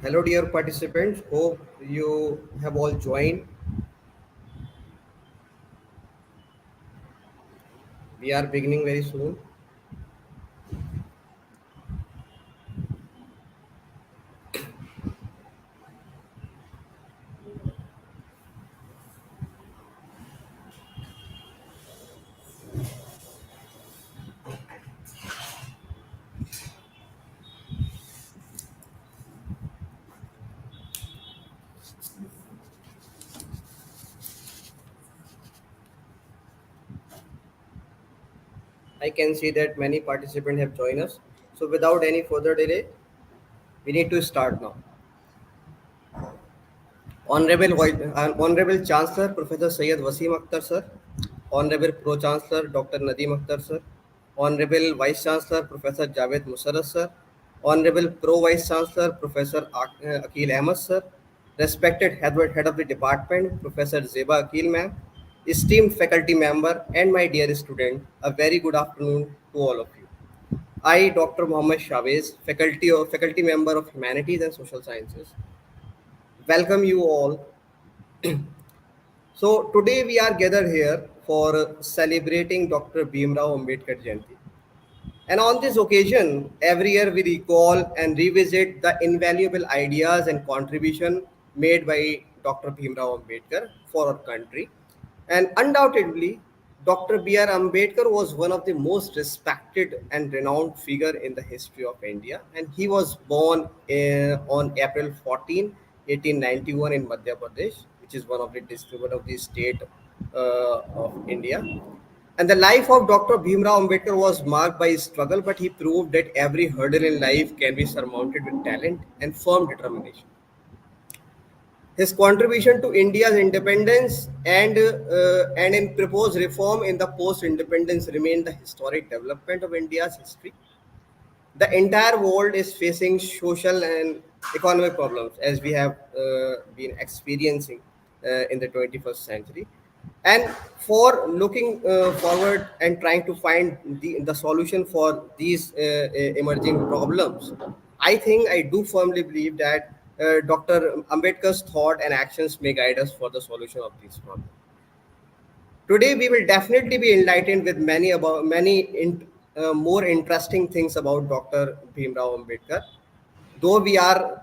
Hello, dear participants. Hope you have all joined. We are beginning very soon. I can see that many participants have joined us. So, without any further delay, we need to start now. Honorable Chancellor Professor Syed Wasim Akhtar sir, Honorable Pro Chancellor Dr. Nadeem Akhtar sir, Honorable Vice Chancellor Professor Javed Musarraf sir, Honorable Pro Vice Chancellor Professor Akil Ahmed sir, respected head of the department Professor Zeba Akil ma'am, esteemed faculty member, and my dear student, a very good afternoon to all of you. I, Dr. Mohammed Shavez, faculty member of Humanities and Social Sciences, welcome you all. So today we are gathered here for celebrating Dr. Bhimrao Ambedkar Jayanti. And on this occasion, every year we recall and revisit the invaluable ideas and contribution made by Dr. Bhimrao Ambedkar for our country. And undoubtedly, Dr. B.R. Ambedkar was one of the most respected and renowned figure in the history of India. And he was born on April 14, 1891 in Madhya Pradesh, which is one of the state of India. And the life of Dr. Bhimrao Ambedkar was marked by struggle, but he proved that every hurdle in life can be surmounted with talent and firm determination. His contribution to India's independence and in proposed reform in the post-independence remain the historic development of India's history. The entire world is facing social and economic problems as we have been experiencing in the 21st century. And for looking forward and trying to find the solution for these emerging problems, I do firmly believe that Dr. Ambedkar's thought and actions may guide us for the solution of these problems. Today, we will definitely be enlightened with more interesting things about Dr. Bhimrao Ambedkar. Though we are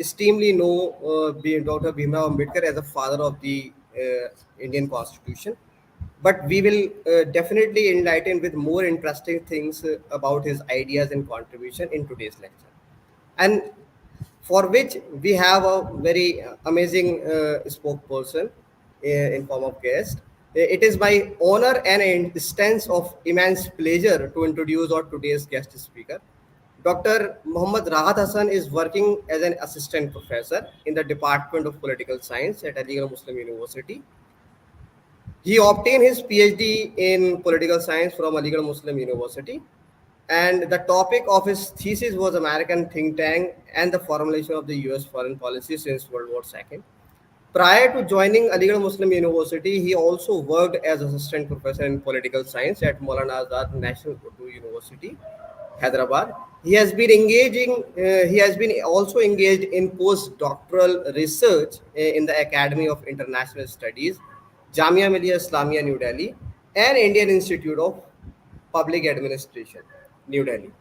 esteemedly know Dr. Bhimrao Ambedkar as a father of the Indian Constitution, but we will definitely enlighten with more interesting things about his ideas and contribution in today's lecture. And for which we have a very amazing spokesperson in form of guest. It is my honor and an instance of immense pleasure to introduce our today's guest speaker. Dr. Muhammad Rahat Hasan is working as an assistant professor in the Department of Political Science at Aligarh Muslim University. He obtained his PhD in political science from Aligarh Muslim University, and the topic of his thesis was American think tank and the formulation of the US foreign policy since World War II. Prior to joining Aligarh Muslim University, he also worked as assistant professor in political science at Maulana Azad National Urdu University, Hyderabad. He has been also engaged in postdoctoral research in the Academy of International Studies, Jamia Millia Islamia, New Delhi, and Indian Institute of Public Administration, New Delhi.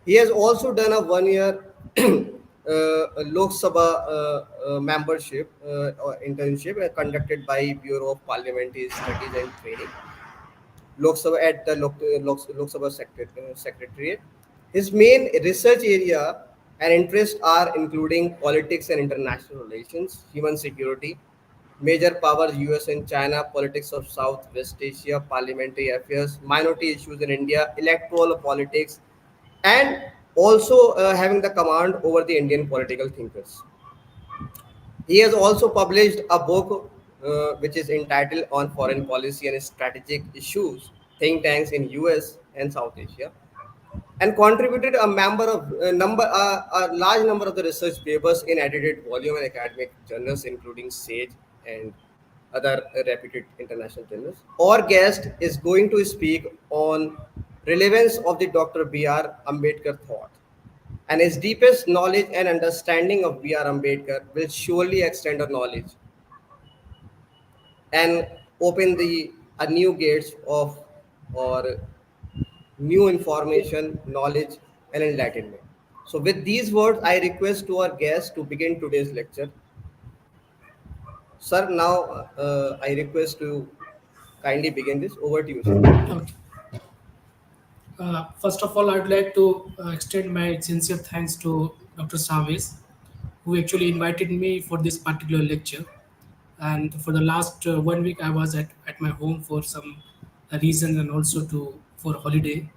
He has also done a 1 year Lok Sabha membership or internship conducted by Bureau of Parliamentary Studies and Training, Lok Sabha at the Lok Sabha Secretariat. His main research area and interests are including politics and international relations, human security, major powers US and China, politics of Southwest Asia, parliamentary affairs, minority issues in India, electoral politics, and also having the command over the Indian political thinkers. He has also published a book which is entitled On Foreign Policy and Strategic Issues, Think Tanks in US and South Asia, and contributed a large number of the research papers in edited volume and academic journals, including Sage and other reputed international journals. Our guest is going to speak on relevance of the Dr. B.R. Ambedkar thought. And his deepest knowledge and understanding of B.R. Ambedkar will surely extend our knowledge and open the a new gates of or new information, knowledge, and enlightenment. So, with these words, I request to our guests to begin today's lecture. Sir, now I request to kindly begin this. Over to you, sir. Okay. First of all, I'd like to extend my sincere thanks to Dr. Saves, who actually invited me for this particular lecture. And for the last 1 week, I was at my home for some reason and also to for holiday.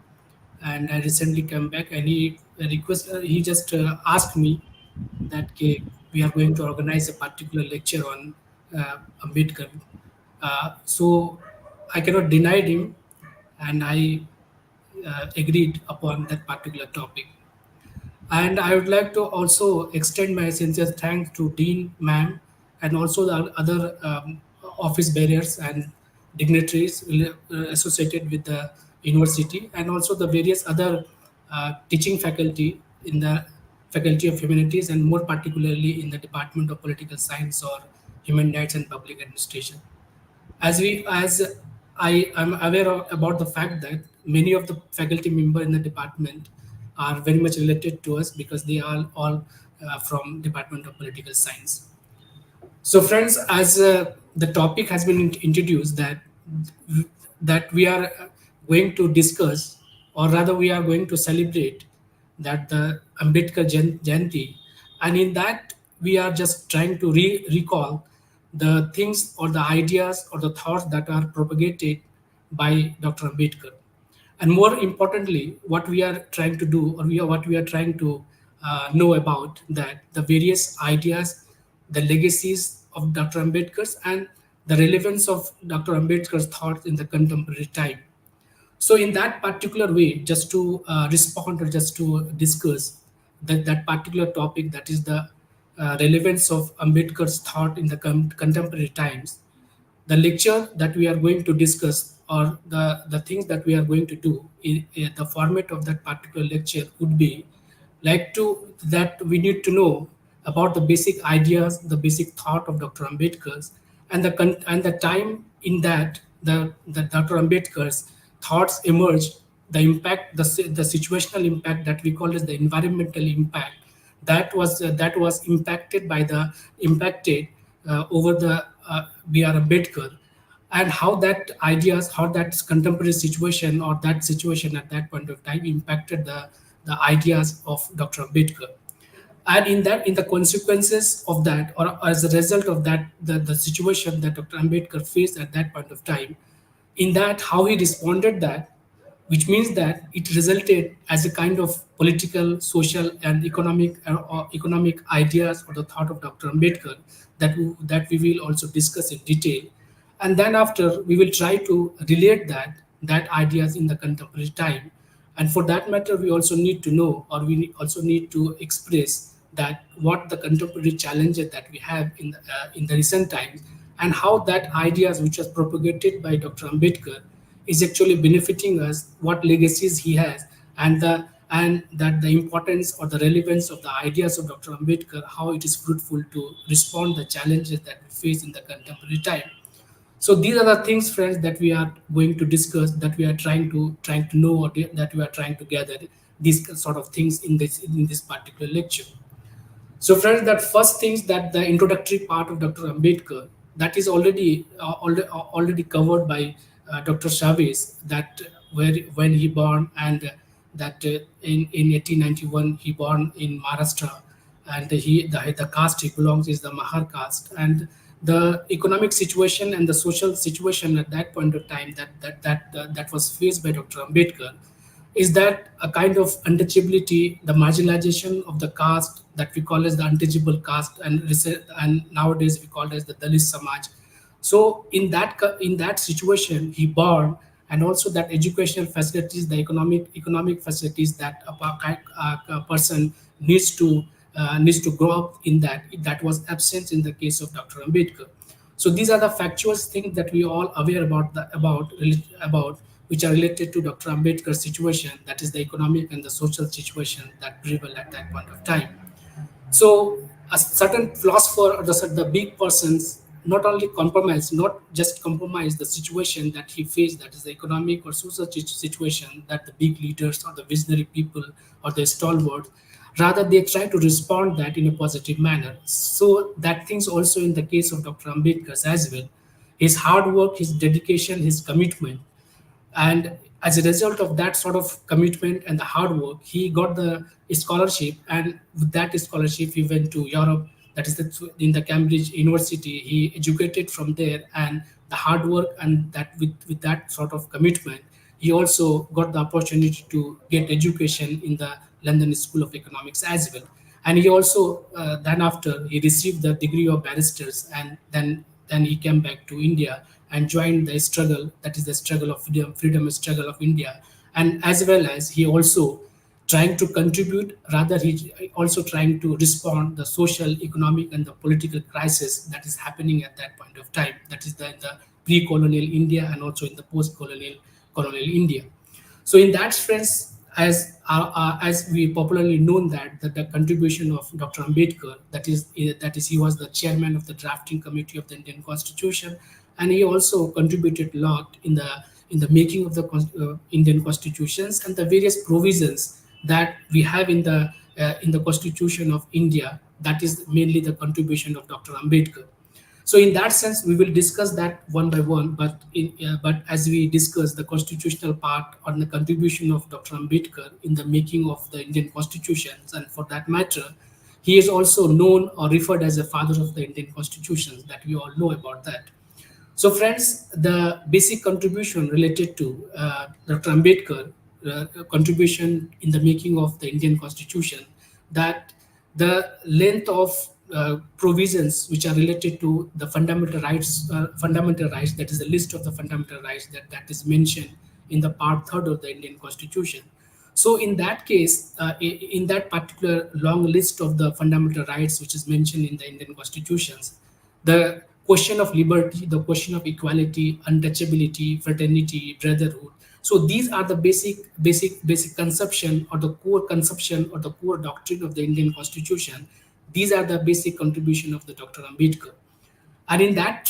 And I recently came back, and he just asked me that okay, we are going to organize a particular lecture on Ambedkar. So I cannot deny him, and I agreed upon that particular topic. And I would like to also extend my sincere thanks to Dean Ma'am and also the other office bearers and dignitaries associated with the university, and also the various other teaching faculty in the Faculty of Humanities, and more particularly in the Department of Political Science or Human Rights and Public Administration. As I am aware about the fact that many of the faculty member in the department are very much related to us because they are all from Department of Political Science. So, friends, as the topic has been introduced, that we are going to discuss, or rather, we are going to celebrate that the Ambedkar Jayanti, and in that we are just trying to recall the things or the ideas or the thoughts that are propagated by Dr. Ambedkar, and more importantly, what we are trying to do, or what we are trying to know about that the various ideas, the legacies of Dr. Ambedkar's, and the relevance of Dr. Ambedkar's thoughts in the contemporary time. So, in that particular way, just to respond or just to discuss that particular topic, that is the relevance of Ambedkar's thought in the contemporary times, the lecture that we are going to discuss, or the things that we are going to do in the format of that particular lecture would be like to that we need to know about the basic ideas, the basic thought of Dr. Ambedkar's, and and the time in that the Dr. Ambedkar's thoughts emerged, the impact, the situational impact that we call as the environmental impact, that was impacted over the B.R. Ambedkar, and how that ideas, how that contemporary situation or that situation at that point of time impacted the ideas of Dr. Ambedkar. And in the consequences of that, or as a result of that, the situation that Dr. Ambedkar faced at that point of time, in that how he responded that, which means that it resulted as a kind of political, social, and economic ideas or the thought of Dr. Ambedkar that we will also discuss in detail. And then after, we will try to relate that ideas in the contemporary time. And for that matter, we also need to know, or also need to express that what the contemporary challenges that we have in the recent times, and how that ideas which was propagated by Dr. Ambedkar is actually benefiting us, what legacies he has, and that the importance or the relevance of the ideas of Dr. Ambedkar, how it is fruitful to respond the challenges that we face in the contemporary time. So these are the things, friends, that we are going to discuss, that we are trying to know, or that we are trying to gather these sort of things in this particular lecture. So, friends, that first things, that the introductory part of Dr. Ambedkar, that is already covered by Dr. Chavez, that where when he born, and that in 1891 he born in Maharashtra, and the caste he belongs is the Mahar caste, and the economic situation and the social situation at that point of time that was faced by Dr. Ambedkar is that a kind of untouchability, the marginalization of the caste that we call as the untouchable caste, and nowadays we call it as the Dalit Samaj. So in that situation, he born, and also that educational facilities, the economic facilities that a person needs to grow up in, that was absent in the case of Dr. Ambedkar. So these are the factual things that we all aware about which are related to Dr. Ambedkar's situation, that is the economic and the social situation that prevailed at that point of time. So a certain philosopher or the big persons not only compromise, not just compromise the situation that he faced, that is the economic or social situation that the big leaders or the visionary people or the stalwart, rather they try to respond that in a positive manner. So that things also in the case of Dr. Ambedkar as well. His hard work, his dedication, his commitment, and as a result of that sort of commitment and the hard work, he got the scholarship, and with that scholarship he went to Europe, that is in the Cambridge University. He educated from there, and the hard work and that with that sort of commitment, he also got the opportunity to get education in the London School of Economics as well. And he also then after he received the degree of barristers, and then he came back to India and joined the struggle, that is the struggle of freedom struggle of India. And as well as he also trying to contribute, rather he also trying to respond the social, economic, and the political crisis that is happening at that point of time. That is the pre-colonial India and also in the post-colonial India. So in that sense, as we popularly known that the contribution of Dr. Ambedkar, that is he was the chairman of the drafting committee of the Indian Constitution, and he also contributed a lot in the making of the Indian constitutions and the various provisions that we have in the Constitution of India. That is mainly the contribution of Dr. Ambedkar. So in that sense, we will discuss that one by one. But as we discuss the constitutional part on the contribution of Dr. Ambedkar in the making of the Indian constitutions, and for that matter, he is also known or referred as a father of the Indian constitutions. That we all know about that. So, friends, the basic contribution related to Dr. Ambedkar contribution in the making of the Indian Constitution, that the length of provisions which are related to the fundamental rights, that is the list of the fundamental rights that is mentioned in the part third of the Indian Constitution. So in that case, in that particular long list of the fundamental rights which is mentioned in the Indian constitutions, the question of liberty, the question of equality, untouchability, fraternity, brotherhood. So these are the basic conception or the core conception or the core doctrine of the Indian Constitution. These are the basic contribution of the Dr. Ambedkar. And in that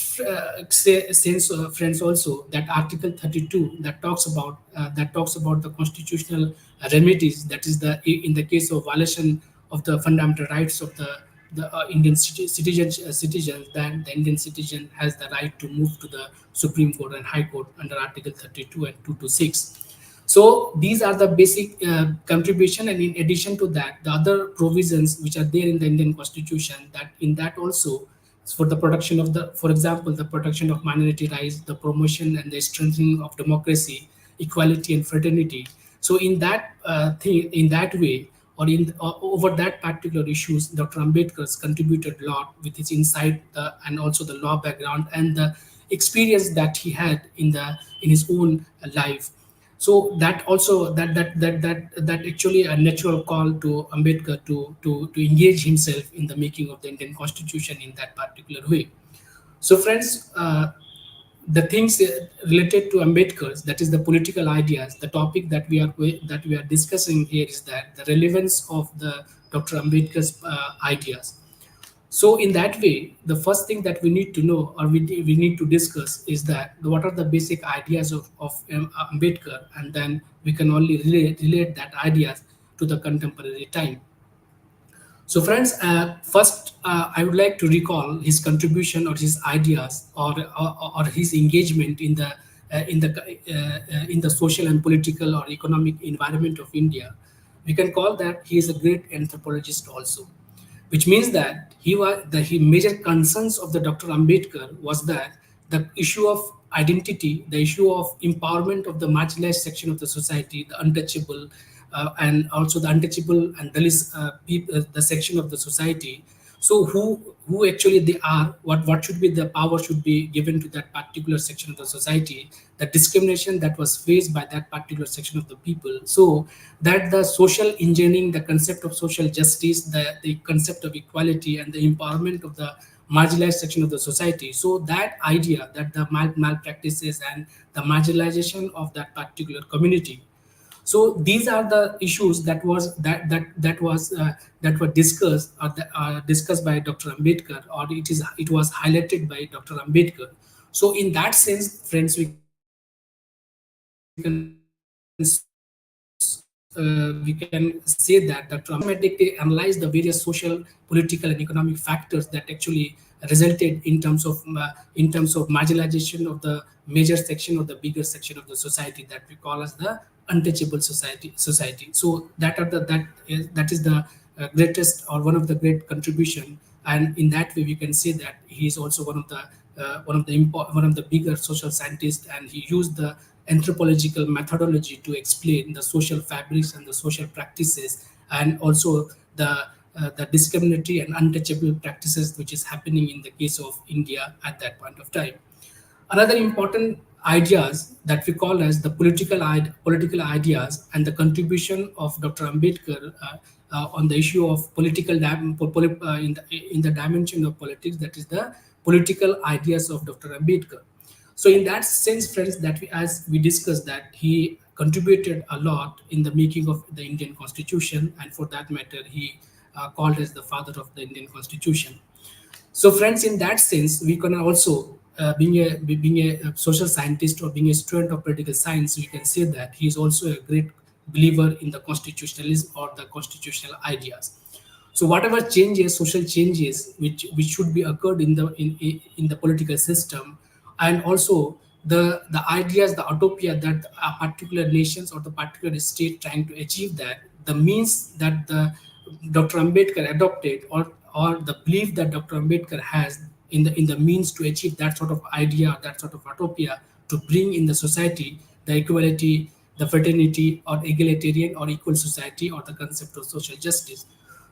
sense, friends, also that Article 32 that talks about the constitutional remedies. That is the in the case of violation of the fundamental rights of the Indian citizens, then the Indian citizen has the right to move to the Supreme Court and High Court under Article 32 and 226. So these are the basic contribution, and in addition to that, the other provisions which are there in the Indian Constitution, that in that also for the protection of the, for example, the protection of minority rights, the promotion and the strengthening of democracy, equality, and fraternity. So in that in that way, or in over that particular issues, Dr. Ambedkar has contributed a lot with his insight and also the law background and the experience that he had in his own life. So that also that actually a natural call to Ambedkar to engage himself in the making of the Indian Constitution in that particular way. So friends, the things related to Ambedkar's, that is the political ideas, the topic that we are discussing here is that the relevance of the Dr. Ambedkar's ideas. So in that way, the first thing that we need to know, or we need to discuss, is that what are the basic ideas of Ambedkar, and then we can only relate that ideas to the contemporary time. So, friends, first I would like to recall his contribution or his ideas, or his engagement in the social and political or economic environment of India. We can call that he is a great anthropologist also, which means that he major concerns of the Dr. Ambedkar was that the issue of identity, the issue of empowerment of the marginalized section of the society, the untouchable, and also the untouchable and the section of the society. So who actually they are, what should be the power should be given to that particular section of the society, the discrimination that was faced by that particular section of the people. So that the social engineering, the concept of social justice, the concept of equality, and the empowerment of the marginalized section of the society. So that idea that the malpractices and the marginalization of that particular community, so these are the issues that was that were discussed discussed by Dr. Ambedkar, or it was highlighted by Dr. Ambedkar. So in that sense, friends, we can we can say that Dr. Ambedkar systematically analyzed the various social, political, and economic factors that actually resulted in terms of marginalization of the major section or the bigger section of the society that we call as the untouchable society. So that is the greatest or one of the great contribution, and in that way we can say that he is also one of the bigger social scientists, and he used the anthropological methodology to explain the social fabrics and the social practices, and also the discriminatory and untouchable practices which is happening in the case of India at that point of time. Another important ideas that we call as the political ideas and the contribution of Dr. Ambedkar on the issue of in the dimension of politics, that is the political ideas of Dr. Ambedkar. So in that sense, friends, that as we discussed, that he contributed a lot in the making of the Indian Constitution, and for that matter, he called as the father of the Indian Constitution. So, friends, in that sense, we can also, being a social scientist or being a student of political science, we can say that he is also a great believer in the constitutionalism or the constitutional ideas. So, whatever changes, social changes, which should be occurred in the political system, and also the ideas, the utopia that a particular nations or the particular state trying to achieve that, the means that the Dr. Ambedkar adopted, or the belief that Dr. Ambedkar has in the means to achieve that sort of idea, that sort of utopia, to bring in the society the equality, the fraternity, or egalitarian or equal society, or the concept of social justice.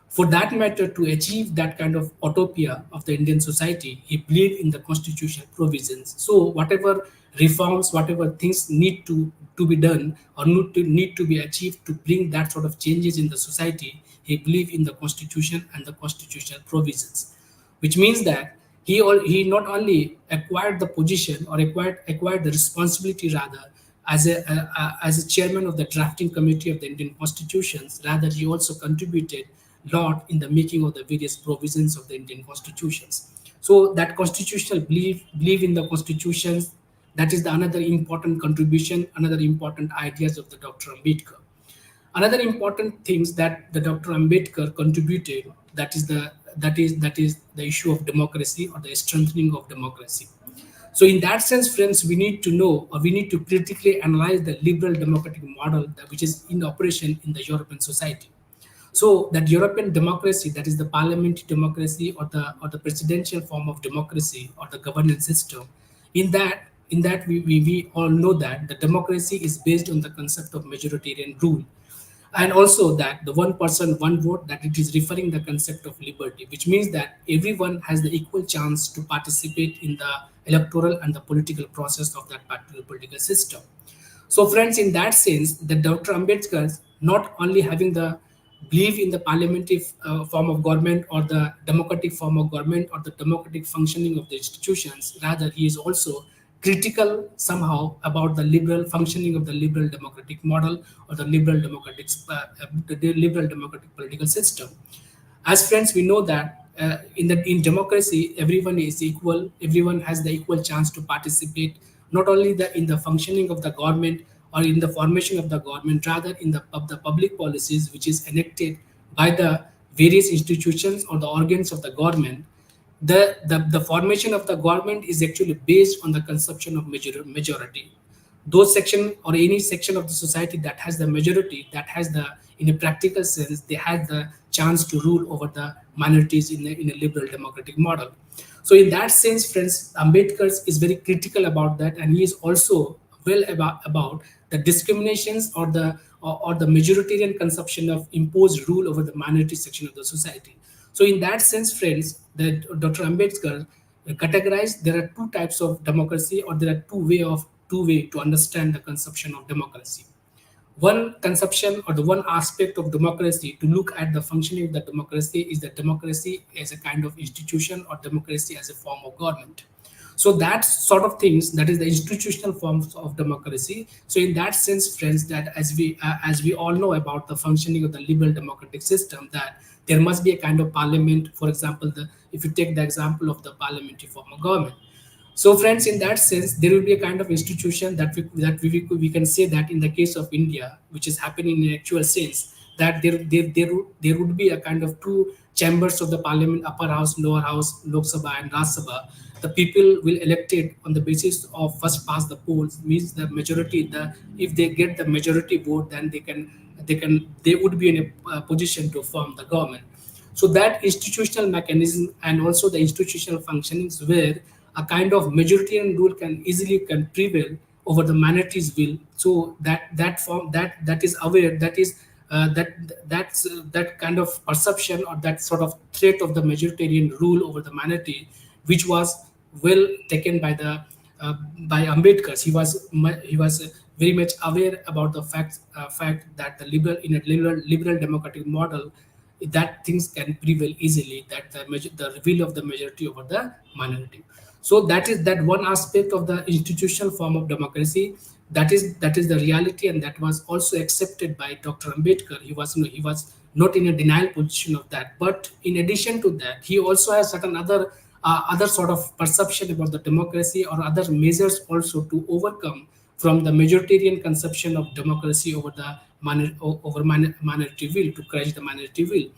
For that matter, to achieve that kind of utopia of the Indian society, he believed in the constitutional provisions. So whatever reforms, whatever things to be done or need to be achieved to bring that sort of changes in the society, he believed in the constitution and the constitutional provisions, which means that he not only acquired the position or acquired the responsibility rather as a chairman of the drafting committee of the Indian constitutions. Rather, he also contributed a lot in the making of the various provisions of the Indian constitutions. So that constitutional belief in the constitutions, that is the another important contribution, another important ideas of the Dr. Ambedkar. Another important things that the Dr. Ambedkar contributed, that is the issue of democracy or the strengthening of democracy. So in that sense, friends, we need to know, or we need to critically analyze the liberal democratic model which is in operation in the European society. So that European democracy, that is the parliamentary democracy or the presidential form of democracy or the governance system, in that we all know that the democracy is based on the concept of majoritarian rule, and also that the one person one vote, that it is referring the concept of liberty, which means that everyone has the equal chance to participate in the electoral and the political process of that particular political system. So, friends, in that sense, the Dr. Ambedkar not only having the belief in the parliamentary form of government or the democratic form of government or the democratic functioning of the institutions, rather he is also critical somehow about the liberal functioning of the liberal democratic model or the liberal democratic political system. As friends, we know that in democracy, everyone is equal. Everyone has the equal chance to participate, not only in the functioning of the government or in the formation of the government, rather in the public policies which is enacted by the various institutions or the organs of the government. The formation of the government is actually based on the conception of majority. Those section or any section of the society that has the majority, that has the, in a practical sense, they had the chance to rule over the minorities in a liberal democratic model. So in that sense, friends, Ambedkar is very critical about that, and he is also well about the discriminations or the majoritarian conception of imposed rule over the minority section of the society. So in that sense, friends, that Dr. Ambedkar categorized there are two types of democracy, or there are two way to understand the conception of democracy. one conception or the one aspect of democracy to look at the functioning of the democracy is that democracy as a kind of institution or democracy as a form of government. So that sort of things, that is the institutional forms of democracy. So in that sense, friends, that as we all know about the functioning of the liberal democratic system, that there must be a kind of parliament. For example, the if you take the example of the parliamentary form of government, so, friends, in that sense, there will be a kind of institution we can say that in the case of India, which is happening in actual sense, that there would be a kind of two chambers of the parliament, upper house, lower house, Lok Sabha and Raj Sabha. The people will elect it on the basis of first past the polls, means the majority. The if they get the majority vote, then they would be in a position to form the government. So that institutional mechanism and also the institutional functionings where a kind of majoritarian rule can prevail over the minority's will. So that is aware, that kind of perception or that sort of threat of the majoritarian rule over the minority, which was well taken by the by Ambedkar. He was very much aware about the fact that the liberal democratic model, that things can prevail easily, that the will of the majority over the minority. So that is that one aspect of the institutional form of democracy, that is the reality, and that was also accepted by Dr. Ambedkar. He was not in a denial position of that, but in addition to that, he also has certain other sort of perception about the democracy or other measures also to overcome from the majoritarian conception of democracy over the minority will, to crush the minority will.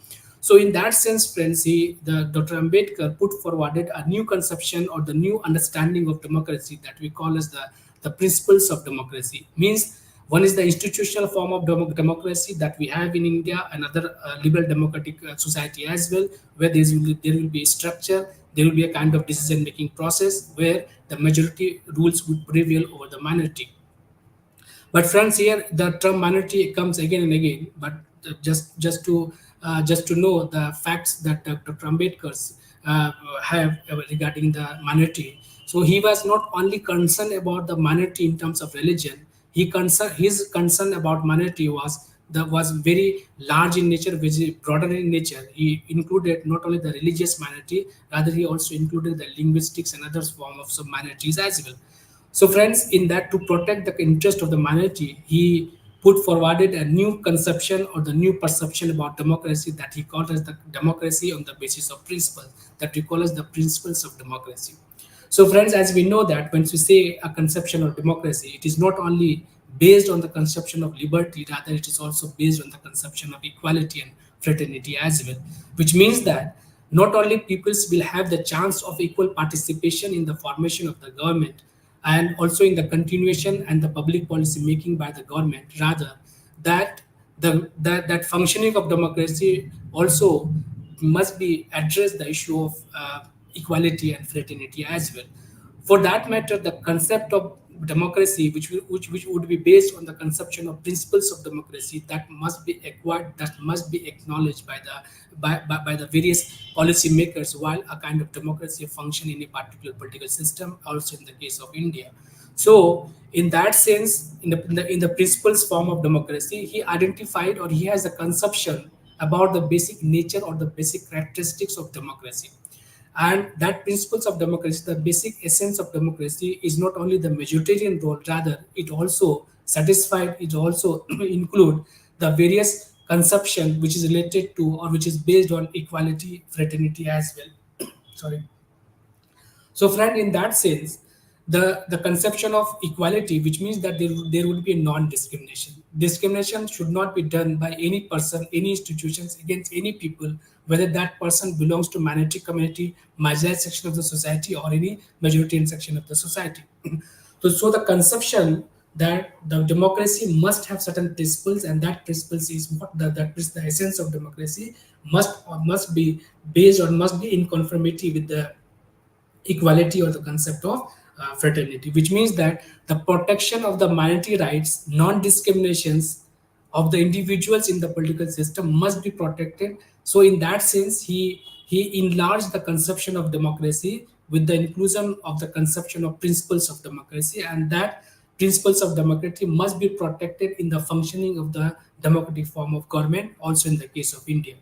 So in that sense, friends, the Dr. Ambedkar put forwarded a new conception or the new understanding of democracy that we call as the principles of democracy. Means one is the institutional form of democracy that we have in India and other liberal democratic society as well, where there will be a structure, there will be a kind of decision making process where the majority rules would prevail over the minority. But friends, here the term minority comes again and again. But just to know the facts that Dr. Ambedkar's have regarding the minority. So he was not only concerned about the minority in terms of religion. His concern about minority was very large in nature, very broader in nature. He included not only the religious minority, rather he also included the linguistics and other forms of some minorities as well. So, friends, in that to protect the interest of the minority, he put forwarded a new conception or the new perception about democracy that he called as the democracy on the basis of principles, that we call as the principles of democracy. So, friends, as we know that when we say a conception of democracy, it is not only based on the conception of liberty, rather it is also based on the conception of equality and fraternity as well, which means that not only peoples will have the chance of equal participation in the formation of the government and also in the continuation and the public policy making by the government, rather that that functioning of democracy also must be address the issue of equality and fraternity as well. For that matter, the concept of democracy, which would be based on the conception of principles of democracy, that must be acquired, that must be acknowledged by the various policymakers, while a kind of democracy function in a particular political system, also in the case of India. So, in that sense, in the principles form of democracy, he identified or he has a conception about the basic nature or the basic characteristics of democracy. And that principles of democracy, the basic essence of democracy, is not only the majoritarian role, rather it also satisfied, it also include the various conception which is related to or which is based on equality, fraternity as well. Sorry. So, friend, in that sense, the conception of equality, which means that there would be a non-discrimination. Discrimination should not be done by any person, any institutions against any people, whether that person belongs to minority community, marginalized section of the society, or any majority section of the society. So the conception that the democracy must have certain principles, and that principles is what that is the essence of democracy, must be based or must be in conformity with the equality or the concept of fraternity, which means that the protection of the minority rights, non-discriminations of the individuals in the political system must be protected. So, in that sense, he enlarged the conception of democracy with the inclusion of the conception of principles of democracy, and that principles of democracy must be protected in the functioning of the democratic form of government, also in the case of India.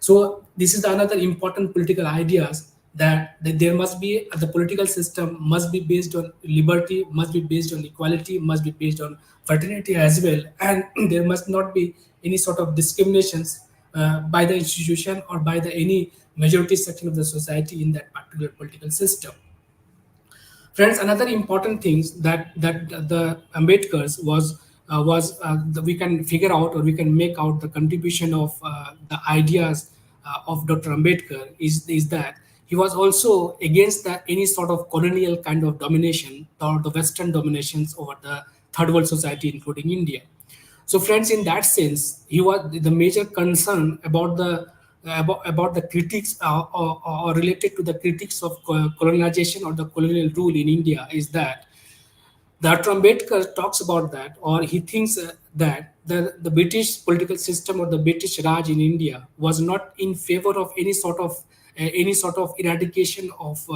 So this is another important political ideas that there must be the political system must be based on liberty, must be based on equality, must be based on fraternity as well, and there must not be any sort of discriminations by the institution or by the any majority section of the society in that particular political system. Friends, another important things that the Ambedkar's we can figure out or we can make out the contribution of the ideas of Dr. Ambedkar is that he was also against the any sort of colonial kind of domination or the Western dominations over the third world society, including India. So, friends, in that sense, he was the major concern about the critics or related to the critics of colonization or the colonial rule in India is that Dr. Ambedkar talks about that, or he thinks that the British political system or the British Raj in India was not in favor of any sort of eradication of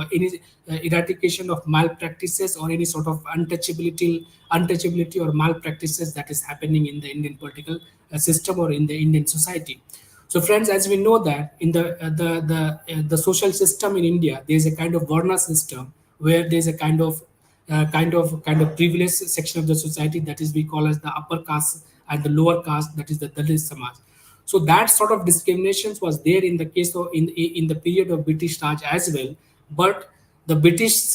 malpractices or any sort of untouchability or malpractices that is happening in the Indian political system or in the Indian society. So, friends, as we know that in the social system in India, there is a kind of Varna system where there is a kind of privileged section of the society that is we call as the upper caste and the lower caste, that is the Dalit Samaj. So that sort of discriminations was there in the case of in the period of British Raj as well, but the British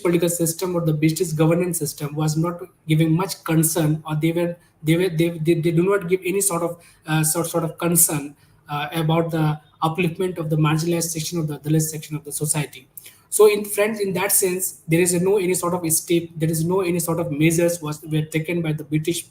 political system or the British governance system was not giving much concern, or they do not give any sort of sort of concern about the upliftment of the marginalized section of the Dalit section of the society. So, in friends, in that sense, there is no any sort of step, there is no any sort of measures were taken by the British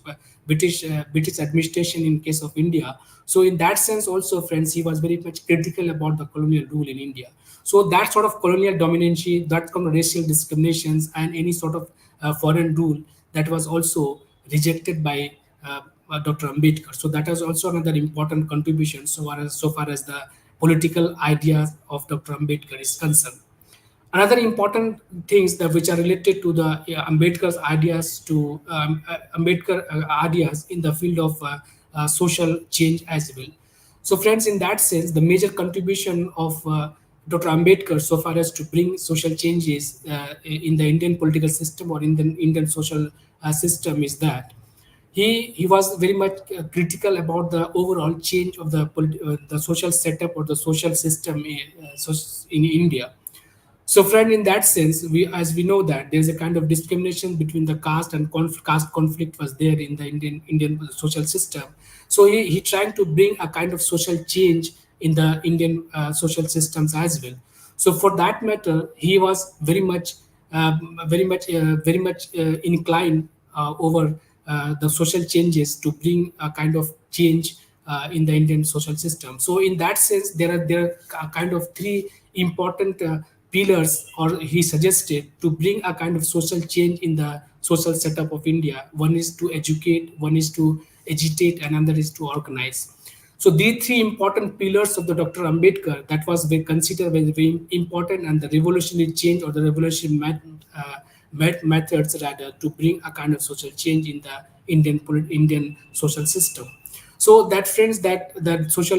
administration in case of India. So, in that sense, also, friends, he was very much critical about the colonial rule in India. So, that sort of colonial dominancy, that kind of racial discriminations, and any sort of foreign rule that was also rejected by Dr. Ambedkar. So, that is also another important contribution so far as the political ideas of Dr. Ambedkar is concerned. Another important things that which are related to the Ambedkar's ideas to Ambedkar ideas in the field of social change as well. So, friends, in that sense, the major contribution of Dr. Ambedkar so far as to bring social changes in the Indian political system or in the Indian social system is that he was very much critical about the overall change of the social setup or the social system in India. So, friend, in that sense, as we know that there's a kind of discrimination between the caste and caste conflict was there in the Indian social system. So he trying to bring a kind of social change in the Indian social systems as well. So for that matter, he was very much inclined over the social changes to bring a kind of change in the Indian social system. So in that sense, there are kind of three important pillars, or he suggested to bring a kind of social change in the social setup of India. One is to educate, one is to agitate, and another is to organize. So these three important pillars of the Dr. Ambedkar that was very considered very important, and the revolutionary change or the revolutionary methods rather to bring a kind of social change in the Indian social system. So that friends that the social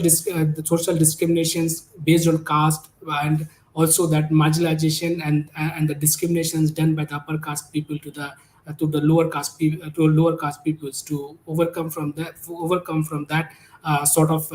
discriminations based on caste, and also that marginalization and the discriminations done by the upper caste people to the lower caste peoples to overcome from that sort of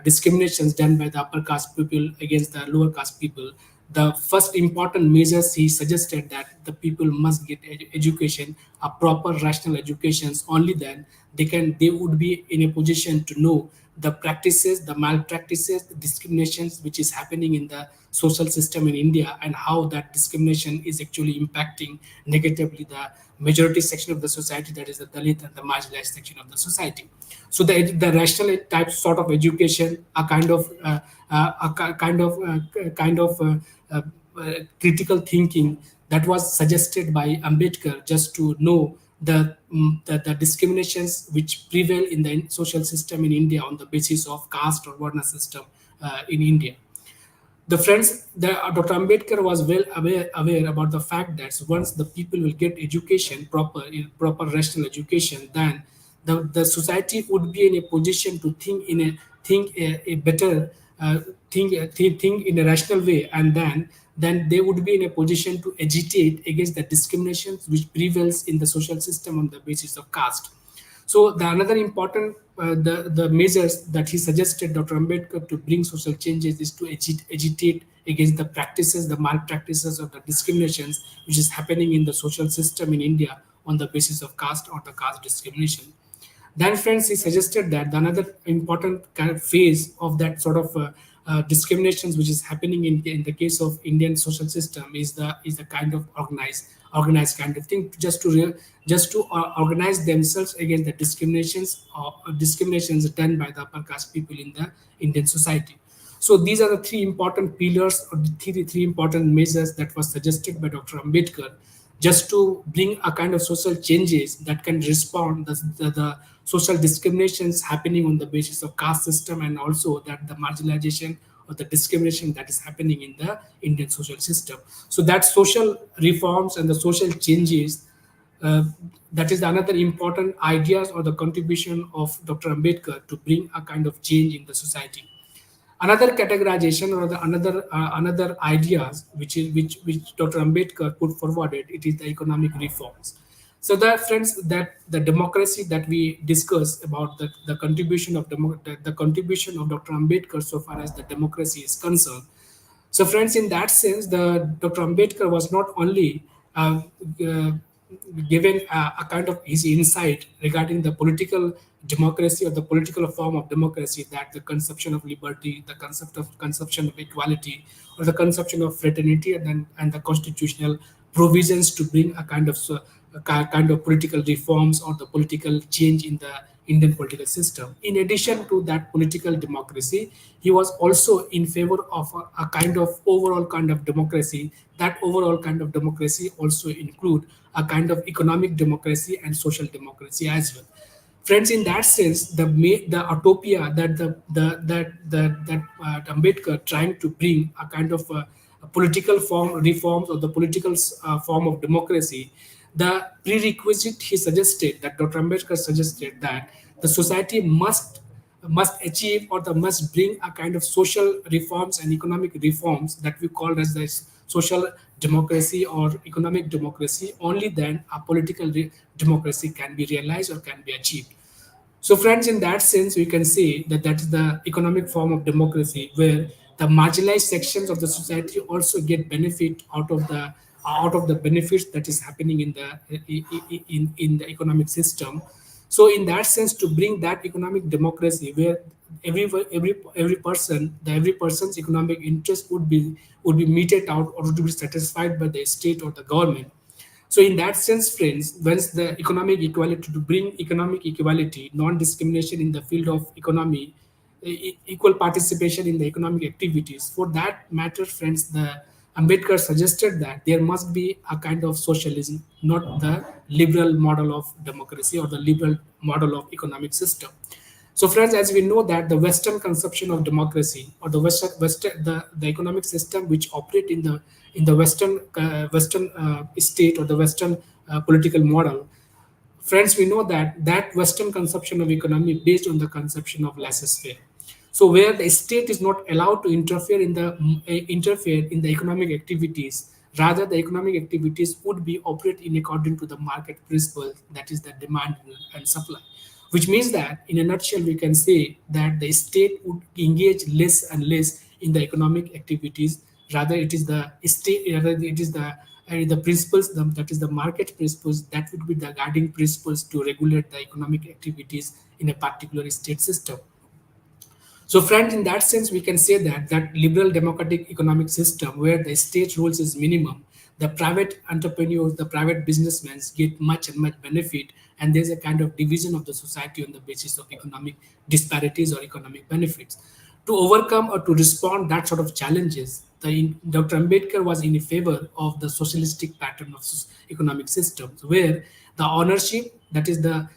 discriminations done by the upper caste people against the lower caste people. The first important measures he suggested that the people must get education, a proper rational educations. Only then they would be in a position to know the practices, the malpractices, the discriminations which is happening in the social system in India, and how that discrimination is actually impacting negatively the majority section of the society, that is the Dalit and the marginalized section of the society. So the rational type sort of education, a kind of uh, critical thinking that was suggested by Ambedkar, just to know the discriminations which prevail in the social system in India on the basis of caste or Varna system in India. The friends, Dr. Ambedkar was well aware about the fact that once the people will get education, proper rational education, then the society would be in a position to think a better think in a rational way, and then they would be in a position to agitate against the discriminations which prevails in the social system on the basis of caste. So the another important the measures that he suggested, Dr. Ambedkar, to bring social changes is to agitate against the practices, the malpractices or the discriminations which is happening in the social system in India on the basis of caste or the caste discrimination. Then, friends, he suggested that the another important kind of phase of that sort of discriminations which is happening in the case of Indian social system is the kind of organized kind of thing, just to organize themselves against the discriminations done by the upper caste people in the Indian society. So these are the three important pillars or the three important measures that was suggested by Dr. Ambedkar, just to bring a kind of social changes that can respond the social discriminations happening on the basis of caste system, and also that the marginalization or the discrimination that is happening in the Indian social system. So that social reforms and the social changes, uh, that is another important ideas or the contribution of Dr. Ambedkar to bring a kind of change in the society. Another categorization or the another ideas which Dr. Ambedkar put forwarded, it is the economic reforms. So that, friends, that the democracy that we discuss about the contribution of the contribution of Dr. Ambedkar so far as the democracy is concerned. So, friends, in that sense, the Dr. Ambedkar was not only uh, given a kind of his insight regarding the political democracy or the political form of democracy, that the conception of liberty, the conception of equality, or the conception of fraternity, and the constitutional provisions to bring a kind of kind of political reforms or the political change in the Indian political system. In addition to that political democracy, he was also in favor of a kind of overall kind of democracy. That overall kind of democracy also include a kind of economic democracy and social democracy as well. Friends, in that sense, the utopia that Ambedkar trying to bring a kind of a political form reforms or the political form of democracy, the prerequisite he suggested, that Dr. Ambedkar suggested, that the society must achieve or the must bring a kind of social reforms and economic reforms that we call as the social democracy or economic democracy. Only then a political democracy can be realized or can be achieved. So, friends, in that sense, we can say that that is the economic form of democracy, where the marginalized sections of the society also get benefit out of the benefits that is happening in in the economic system. So, in that sense, to bring that economic democracy, where every person's economic interest would be meted out or would be satisfied by the state or the government. So, in that sense, friends, once the economic equality, to bring economic equality, non-discrimination in the field of economy, equal participation in the economic activities, for that matter, friends, the Ambedkar suggested that there must be a kind of socialism, not the liberal model of democracy or the liberal model of economic system. So, friends, as we know that the Western conception of democracy or the economic system which operate in the Western state or the Western political model, friends, we know that that Western conception of economy based on the conception of laissez-faire. So, where the state is not allowed to interfere in the economic activities, rather the economic activities would be operate in according to the market principle, that is the demand and supply. Which means that, in a nutshell, we can say that the state would engage less and less in the economic activities. Rather, it is the state, rather it is the principles, that is the market principles, that would be the guiding principles to regulate the economic activities in a particular state system. So, friends, in that sense, we can say that liberal democratic economic system where the state rules is minimum, the private entrepreneurs, the private businessmen get much and much benefit, and there's a kind of division of the society on the basis of economic disparities or economic benefits. To overcome or to respond that sort of challenges, Dr. Ambedkar was in favor of the socialistic pattern of economic systems, where the ownership, that is the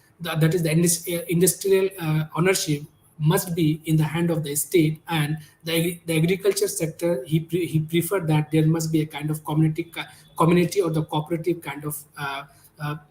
industrial ownership, must be in the hand of the state, and the agriculture sector, he preferred that there must be a kind of community or the cooperative kind of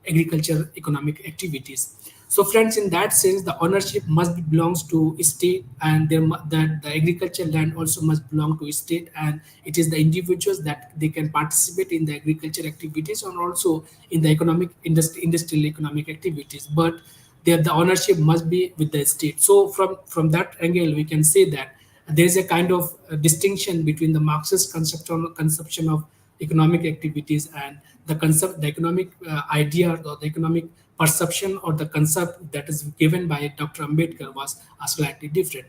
agriculture economic activities. So friends, in that sense, the ownership must be belongs to state, and that the agriculture land also must belong to state, and it is the individuals that they can participate in the agriculture activities and also in the industrial economic activities. But the ownership must be with the state. So from that angle, we can say that there is a kind of distinction between the Marxist conception of economic activities and the economic idea or the economic perception or the concept that is given by Dr. Ambedkar was slightly different.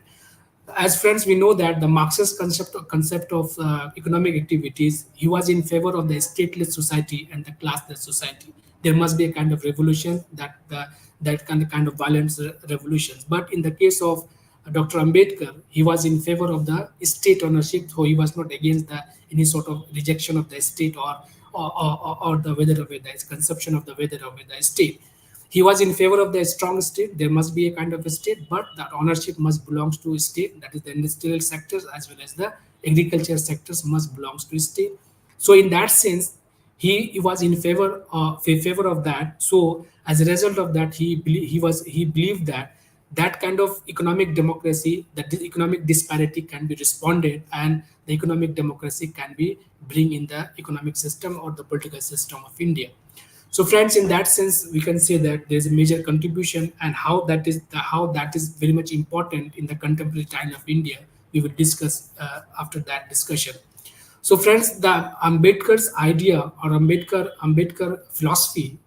As friends, we know that the Marxist concept of economic activities, he was in favor of the stateless society and the classless society. There must be a kind of revolution that kind of violent revolutions. But in the case of Dr. Ambedkar, he was in favor of the state ownership, so he was not against any sort of rejection of the state or the whether of the conception of the whether of the state. He was in favor of the strong state. There must be a kind of a state, but that ownership must belongs to a state. That is the industrial sectors as well as the agriculture sectors must belongs to a state. So in that sense, he was in favor of that. So as a result of that, he believed that that kind of economic democracy, that the economic disparity can be responded, and the economic democracy can be bring in the economic system or the political system of India. So, friends, in that sense, we can say that there's a major contribution, and how that is very much important in the contemporary time of India. We will discuss after that discussion. So, friends, the Ambedkar's idea or Ambedkar philosophy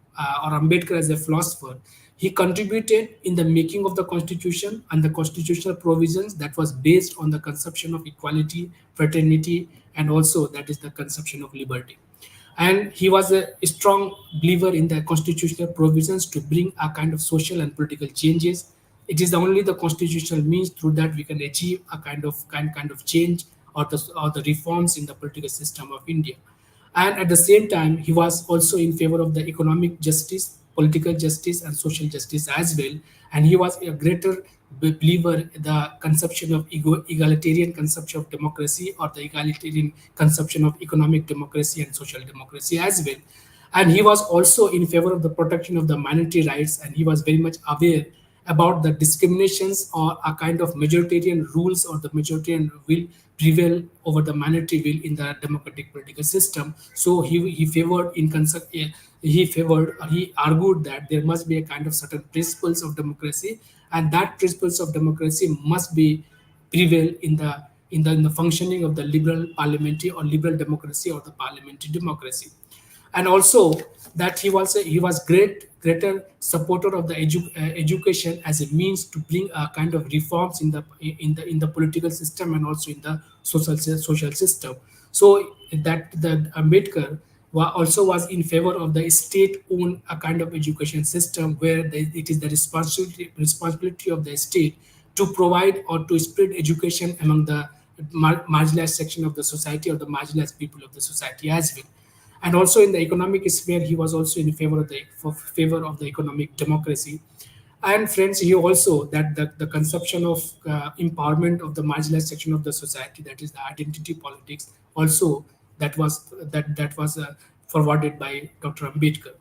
or Ambedkar as a philosopher, he contributed in the making of the constitution and the constitutional provisions that was based on the conception of equality, fraternity, and also that is the conception of liberty. And he was a strong believer in the constitutional provisions to bring a kind of social and political changes. It is only the constitutional means through that we can achieve a kind of change or the reforms in the political system of India. And at the same time, he was also in favor of the economic justice, political justice, and social justice as well. And he was a greater believer in the conception of egalitarian conception of democracy or the egalitarian conception of economic democracy and social democracy as well. And he was also in favor of the protection of the minority rights, and he was very much aware about the discriminations or a kind of majoritarian rules or the majoritarian will prevail over the minority will in the democratic political system. So he argued that there must be a kind of certain principles of democracy, and that principles of democracy must be prevail in the functioning of the liberal parliamentary or liberal democracy or the parliamentary democracy. And also that he was greater supporter of the education as a means to bring a kind of reforms in the political system and also in the social system. So that the Ambedkar also was in favor of the state-owned a kind of education system where it is the responsibility of the state to provide or to spread education among the marginalized section of the society or the marginalized people of the society as well. And also in the economic sphere, he was also in favor of the economic democracy. And friends, he also that the conception of empowerment of the marginalized section of the society, that is the identity politics, also that was forwarded by Dr. Ambedkar.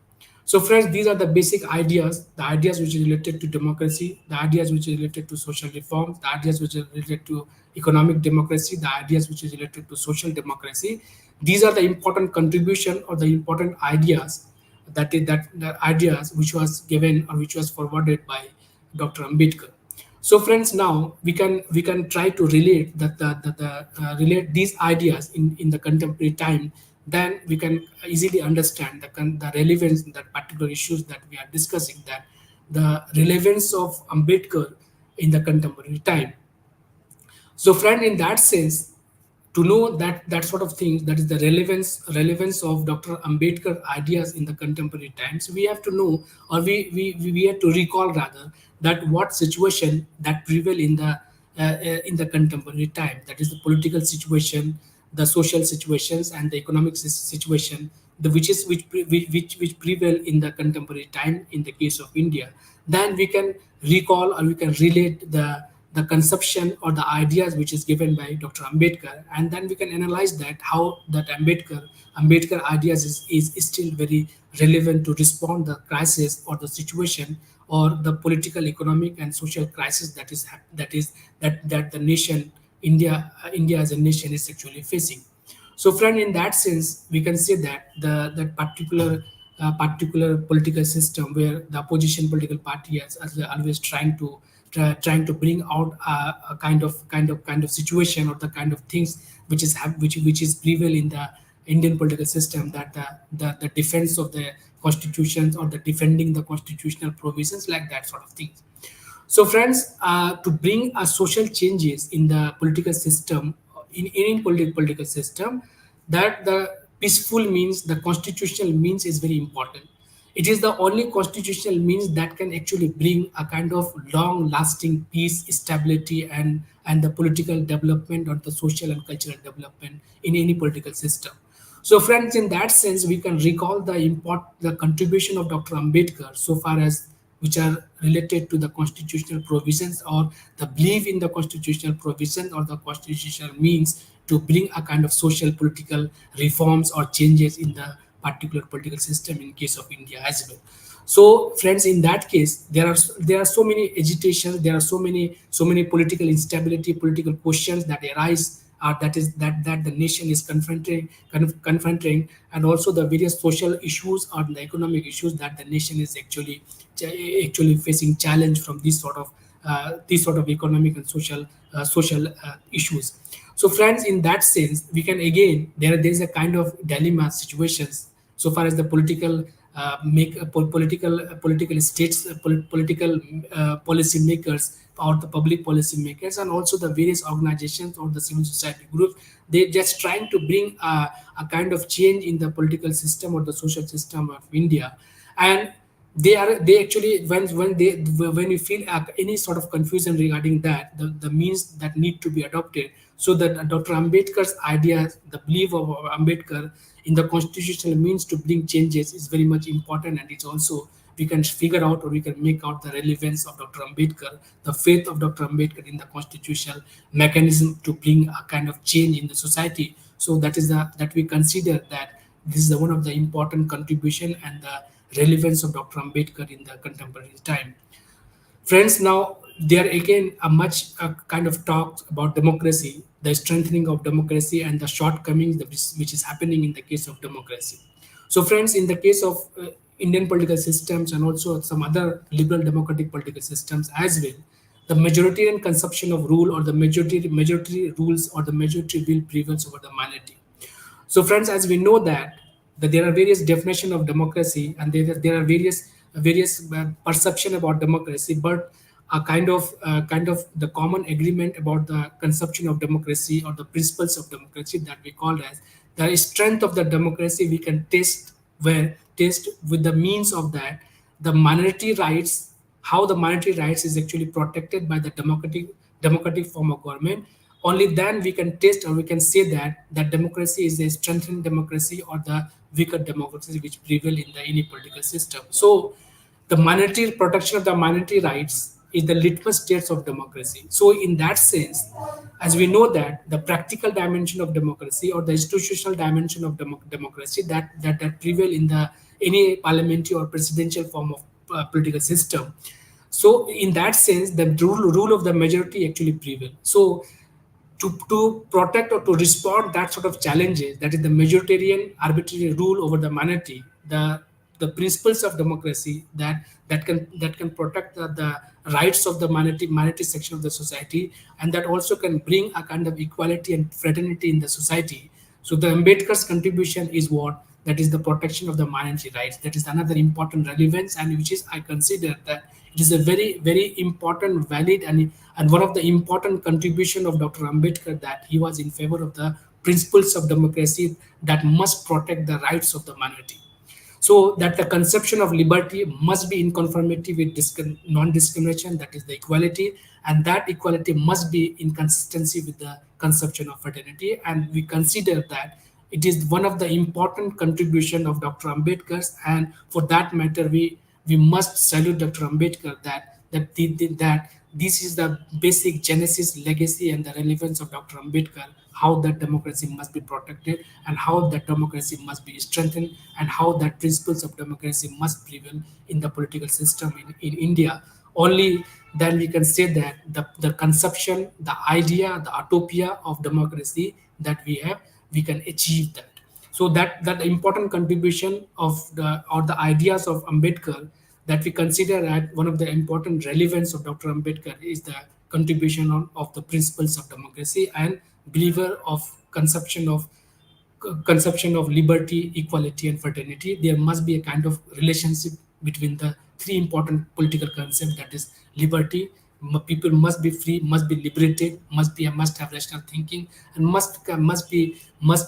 So, friends, these are the basic ideas, the ideas which are related to democracy, the ideas which are related to social reforms, the ideas which are related to economic democracy, the ideas which are related to social democracy. These are the important contribution or the important ideas that the ideas which was given or which was forwarded by Dr. Ambedkar. So, friends, now we can try to relate relate these ideas in the contemporary time. Then we can easily understand the relevance in that particular issues that we are discussing. That the relevance of Ambedkar in the contemporary time. So, friend, in that sense, to know that sort of things, that is the relevance of Dr. Ambedkar ideas in the contemporary times, we have to know, or we have to recall rather, that what situation that prevail in the contemporary time, that is the political situation, the social situations, and the economic situation, the which is which prevail in the contemporary time in the case of India. Then we can recall or we can relate the conception or the ideas which is given by Dr. Ambedkar, and then we can analyze that how that Ambedkar ideas is still very relevant to respond the crisis or the situation or the political, economic, and social crisis that the nation India as a nation is actually facing. So, friend, in that sense, we can say that the that particular political system where the opposition political party is always trying to bring out a kind of situation or the kind of things which is prevail in the Indian political system, that the defense of the constitutions or the defending the constitutional provisions, like that sort of things. So, friends, to bring a social changes in the political system, in any political system, that the peaceful means, the constitutional means is very important. It is the only constitutional means that can actually bring a kind of long-lasting peace, stability, and the political development or the social and cultural development in any political system. So, friends, in that sense, we can recall the contribution of Dr. Ambedkar so far as which are related to the constitutional provisions or the belief in the constitutional provision or the constitutional means to bring a kind of social political reforms or changes in the particular political system in case of India as well. So, friends, in that case, there are so many agitations, there are so many political instability, political questions that arise, that the nation is confronting, and also the various social issues or the economic issues that the nation is actually facing challenge from these sort of economic and social issues. So, friends, in that sense, we can again there is a kind of dilemma situations so far as the political states, political policy makers or the public policy makers, and also the various organizations or the civil society groups. They're just trying to bring a kind of change in the political system or the social system of India. And they actually, when you feel any sort of confusion regarding that, the means that need to be adopted, so that Dr. Ambedkar's ideas, the belief of Ambedkar in the constitutional means to bring changes is very much important, and it's also we can figure out or we can make out the relevance of Dr. Ambedkar, the faith of Dr. Ambedkar in the constitutional mechanism to bring a kind of change in the society. So that we consider that this is one of the important contribution and the relevance of Dr. Ambedkar in the contemporary time. Friends, now there again a much kind of talk about democracy, the strengthening of democracy and the shortcomings which is happening in the case of democracy. So, friends, in the case of Indian political systems and also some other liberal democratic political systems as well, the majoritarian conception of rule or the majority rules or the majority will prevails over the minority. So, friends, as we know that there are various definition of democracy, and there are various perception about democracy, but a kind of the common agreement about the conception of democracy or the principles of democracy that we call as the strength of the democracy we can test with the means of that the minority rights, how the minority rights is actually protected by the democratic form of government. Only then we can test or we can say that democracy is a strengthened democracy or the weaker democracy which prevail in the any political system. So the minority protection of the minority rights is the litmus test of democracy. So in that sense, as we know that the practical dimension of democracy or the institutional dimension of democracy that prevail in the any parliamentary or presidential form of political system. So in that sense, the rule of the majority actually prevail. So to protect or to respond that sort of challenges, that is the majoritarian arbitrary rule over the minority, the principles of democracy that can protect the rights of the minority section of the society, and that also can bring a kind of equality and fraternity in the society. So the Ambedkar's contribution is what, that is the protection of the minority rights. That is another important relevance, and which is I consider that it is a very important, valid, and one of the important contribution of Dr. Ambedkar, that he was in favor of the principles of democracy that must protect the rights of the minority. So that the conception of liberty must be in conformity with non-discrimination, that is the equality, and that equality must be in consistency with the conception of fraternity. And we consider that it is one of the important contribution of Dr. Ambedkar, and for that matter, we must salute Dr. Ambedkar, that this is the basic genesis, legacy, and the relevance of Dr. Ambedkar, how that democracy must be protected and how that democracy must be strengthened and how that principles of democracy must prevail in the political system in India. Only then we can say that the conception, the idea, the utopia of democracy that we have, we can achieve that. So that important contribution of the or the ideas of Ambedkar that we consider at one of the important relevance of Dr. Ambedkar is the contribution of the principles of democracy and believer of conception of liberty, equality, and fraternity. There must be a kind of relationship between the three important political concepts, that is liberty. People must be free, must be liberated, must have rational thinking, and must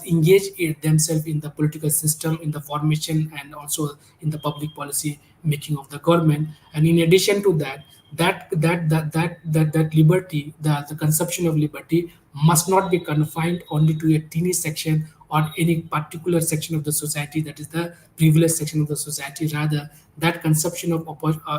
engage themselves in the political system, in the formation, and also in the public policy making of the government. And in addition to that, that liberty, the conception of liberty must not be confined only to a teeny section or any particular section of the society, that is the privileged section of the society. Rather, that conception of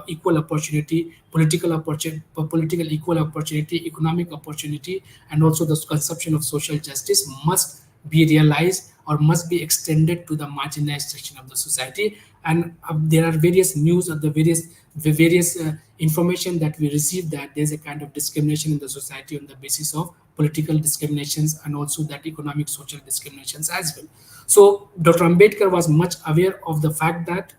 equal opportunity, political equal opportunity, economic opportunity, and also the conception of social justice must be realized or must be extended to the marginalized section of the society. And there are various news of the various information that we receive that there's a kind of discrimination in the society on the basis of political discriminations and also that economic social discriminations as well. So Dr. Ambedkar was much aware of the fact that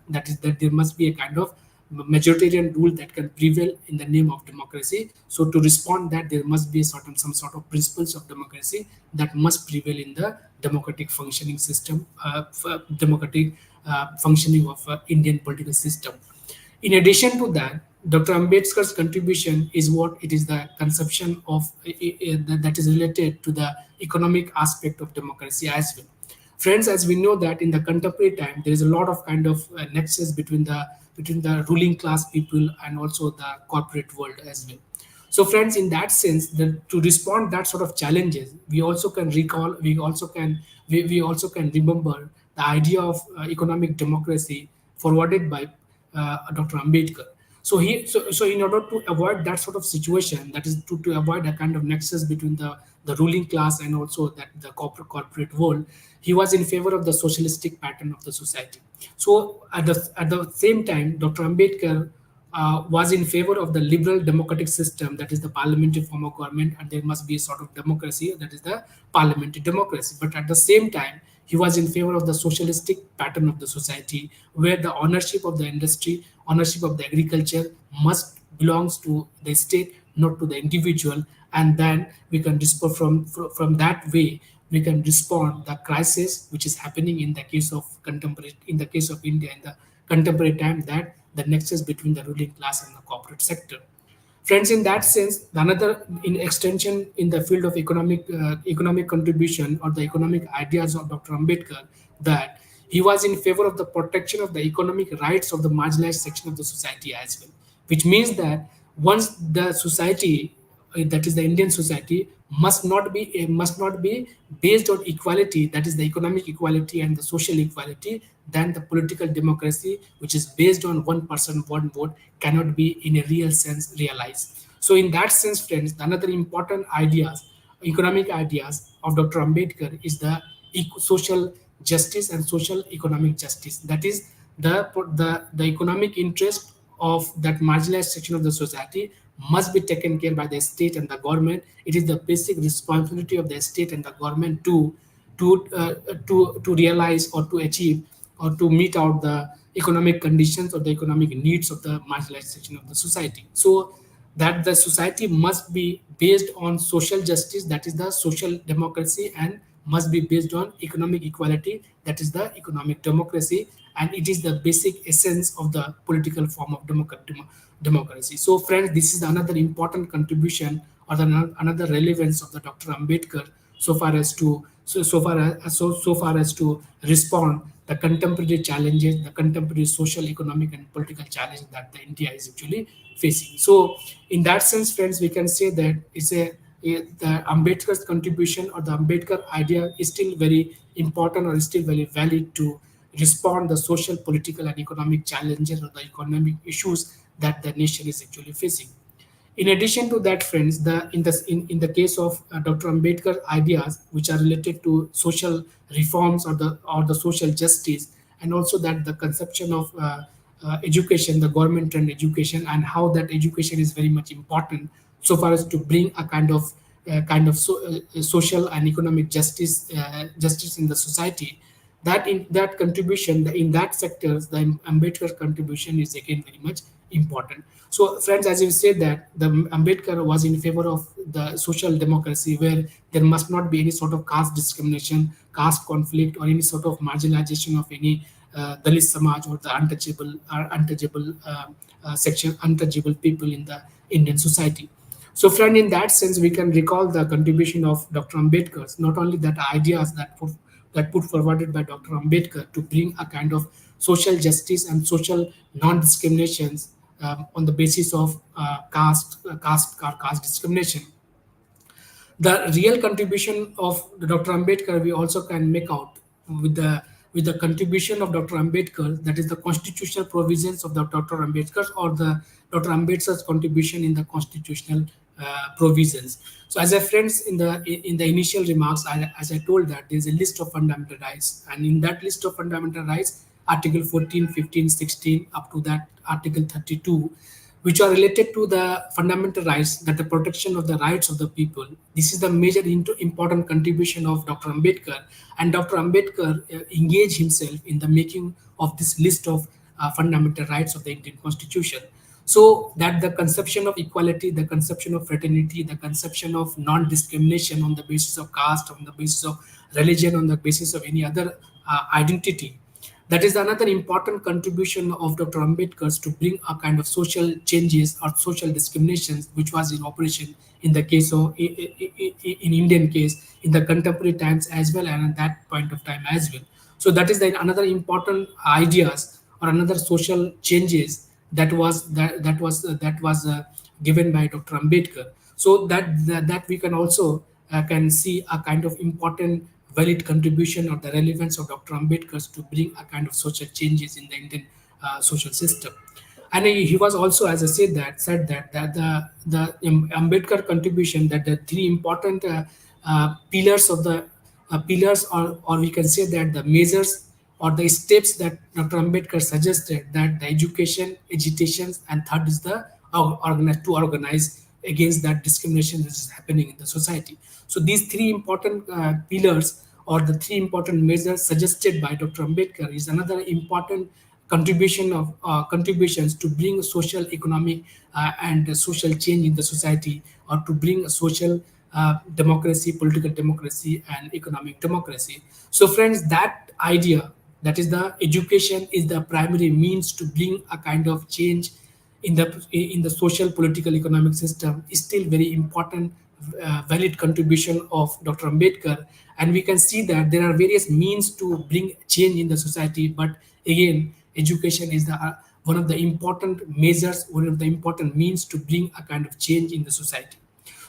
there must be a kind of majoritarian rule that can prevail in the name of democracy. So to respond that, there must be some sort of principles of democracy that must prevail in the democratic functioning system, democratic functioning of Indian political system. In addition to that, Dr. Ambedkar's contribution is what it is the conception of that is related to the economic aspect of democracy as well. Friends, as we know that in the contemporary time, there is a lot of kind of nexus between the ruling class people and also the corporate world as well. So, friends, in that sense, to respond that sort of challenges, we also can remember the idea of economic democracy forwarded by Dr. Ambedkar. So in order to avoid that sort of situation, that is to avoid a kind of nexus between the ruling class and also that the corporate world, he was in favor of the socialistic pattern of the society. So at the same time, Dr. Ambedkar was in favor of the liberal democratic system, that is the parliamentary form of government, and there must be a sort of democracy, that is the parliamentary democracy. But at the same time, he was in favor of the socialistic pattern of the society, where the ownership of the industry, ownership of the agriculture must belongs to the state, not to the individual. And then we can respond from that way. We can respond the crisis which is happening in the case of India in the contemporary time, that the nexus between the ruling class and the corporate sector. Friends, in that sense, another in extension in the field of economic contribution or the economic ideas of Dr. Ambedkar, that he was in favor of the protection of the economic rights of the marginalized section of the society as well, which means that once the society, that is the Indian society, must not be based on equality, that is the economic equality and the social equality, then the political democracy, which is based on one person, one vote, cannot be in a real sense realized. So in that sense, friends, another important economic ideas of Dr. Ambedkar is the social justice and social economic justice. That is the economic interest of that marginalized section of the society must be taken care by the state and the government. It is the basic responsibility of the state and the government to to realize or to achieve or to meet out the economic conditions or the economic needs of the marginalized section of the society. So that the society must be based on social justice, that is the social democracy, and must be based on economic equality, that is the economic democracy, and it is the basic essence of the political form of democracy. So friends, this is another important contribution or another relevance of the Dr. Ambedkar, so far as to respond the contemporary challenges, the contemporary social, economic, and political challenges that the India is actually facing. So, in that sense, friends, we can say that the Ambedkar's contribution or the Ambedkar idea is still very important or is still very valid to respond the social, political, and economic challenges or the economic issues that the nation is actually facing. In addition to that, friends, in the case of Dr. Ambedkar ideas, which are related to social reforms or the social justice, and also that the conception of education, the government and education, and how that education is very much important so far as to bring a social and economic justice in the society. That in that contribution in that sectors, the Ambedkar contribution is again very much important. So friends, as you said, that the Ambedkar was in favor of the social democracy, where there must not be any sort of caste discrimination, caste conflict, or any sort of marginalization of any Dalit Samaj or the untouchable people in the Indian society. So, friend, in that sense, we can recall the contribution of Dr. Ambedkar, not only that ideas that put forwarded by Dr. Ambedkar to bring a kind of social justice and social non-discriminations on the basis of caste discrimination. The real contribution of Dr. Ambedkar we also can make out with the contribution of Dr. Ambedkar, that is the constitutional provisions of the Dr. Ambedkar, or the Dr. Ambedkar's contribution in the constitutional provisions. So, as a friends, in the initial remarks, as I told that there is a list of fundamental rights, and in that list of fundamental rights, Article 14, 15, 16, up to that Article 32, which are related to the fundamental rights, that the protection of the rights of the people. This is the major important contribution of Dr. Ambedkar, and Dr. Ambedkar engaged himself in the making of this list of fundamental rights of the Indian Constitution. So that the conception of equality, the conception of fraternity, the conception of non-discrimination on the basis of caste, on the basis of religion, on the basis of any other identity, that is another important contribution of Dr. Ambedkar to bring a kind of social changes or social discriminations, which was in operation in the case of in Indian case in the contemporary times as well, and at that point of time as well. So that is the another important ideas or another social changes that was given by Dr. Ambedkar. So that we can also can see a kind of important valid contribution or the relevance of Dr. Ambedkar to bring a kind of social changes in the Indian social system. And he was also, as I said that the Ambedkar contribution, that the three important pillars of the pillars, or we can say that the measures or the steps that Dr. Ambedkar suggested, that the education, agitation, and third is the organize against that discrimination that is happening in the society. So these three important pillars or the three important measures suggested by Dr. Ambedkar is another important contributions to bring social, economic, and social change in the society, or to bring a social democracy, political democracy, and economic democracy. So, friends, that idea, that is the education, is the primary means to bring a kind of change in the social, political, economic system, is still very important, valid contribution of Dr. Ambedkar. And we can see that there are various means to bring change in the society, but again, education is the one of the important measures, one of the important means to bring a kind of change in the society.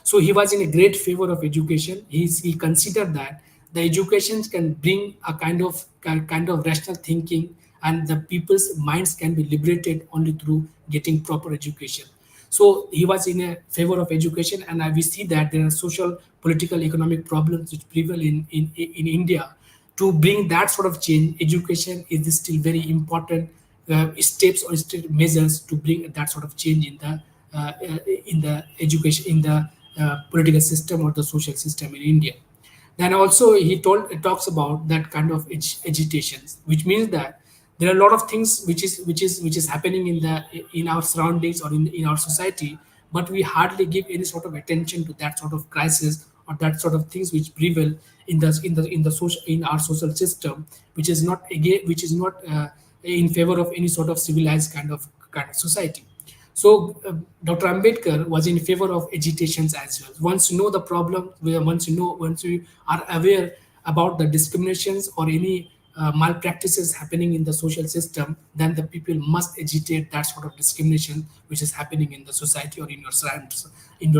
So he was in a great favor of education. He considered that the education can bring a kind of rational thinking, and the people's minds can be liberated only through getting proper education. So he was in a favor of education, and we see that there are social, political, economic problems which prevail in India. To bring that sort of change, education is still very important steps or measures to bring that sort of change in the education, in the political system or the social system in India. Then also he talks about that kind of agitations, which means that there are a lot of things which is happening in our surroundings or in our society, but we hardly give any sort of attention to that sort of crisis or that sort of things which prevail in the social, in our social system, which is not in favor of any sort of civilized kind of society. So Dr. Ambedkar was in favor of agitations as well. Once you know the problem, once you are aware about the discriminations or any malpractices happening in the social system, then the people must agitate that sort of discrimination which is happening in the society or in your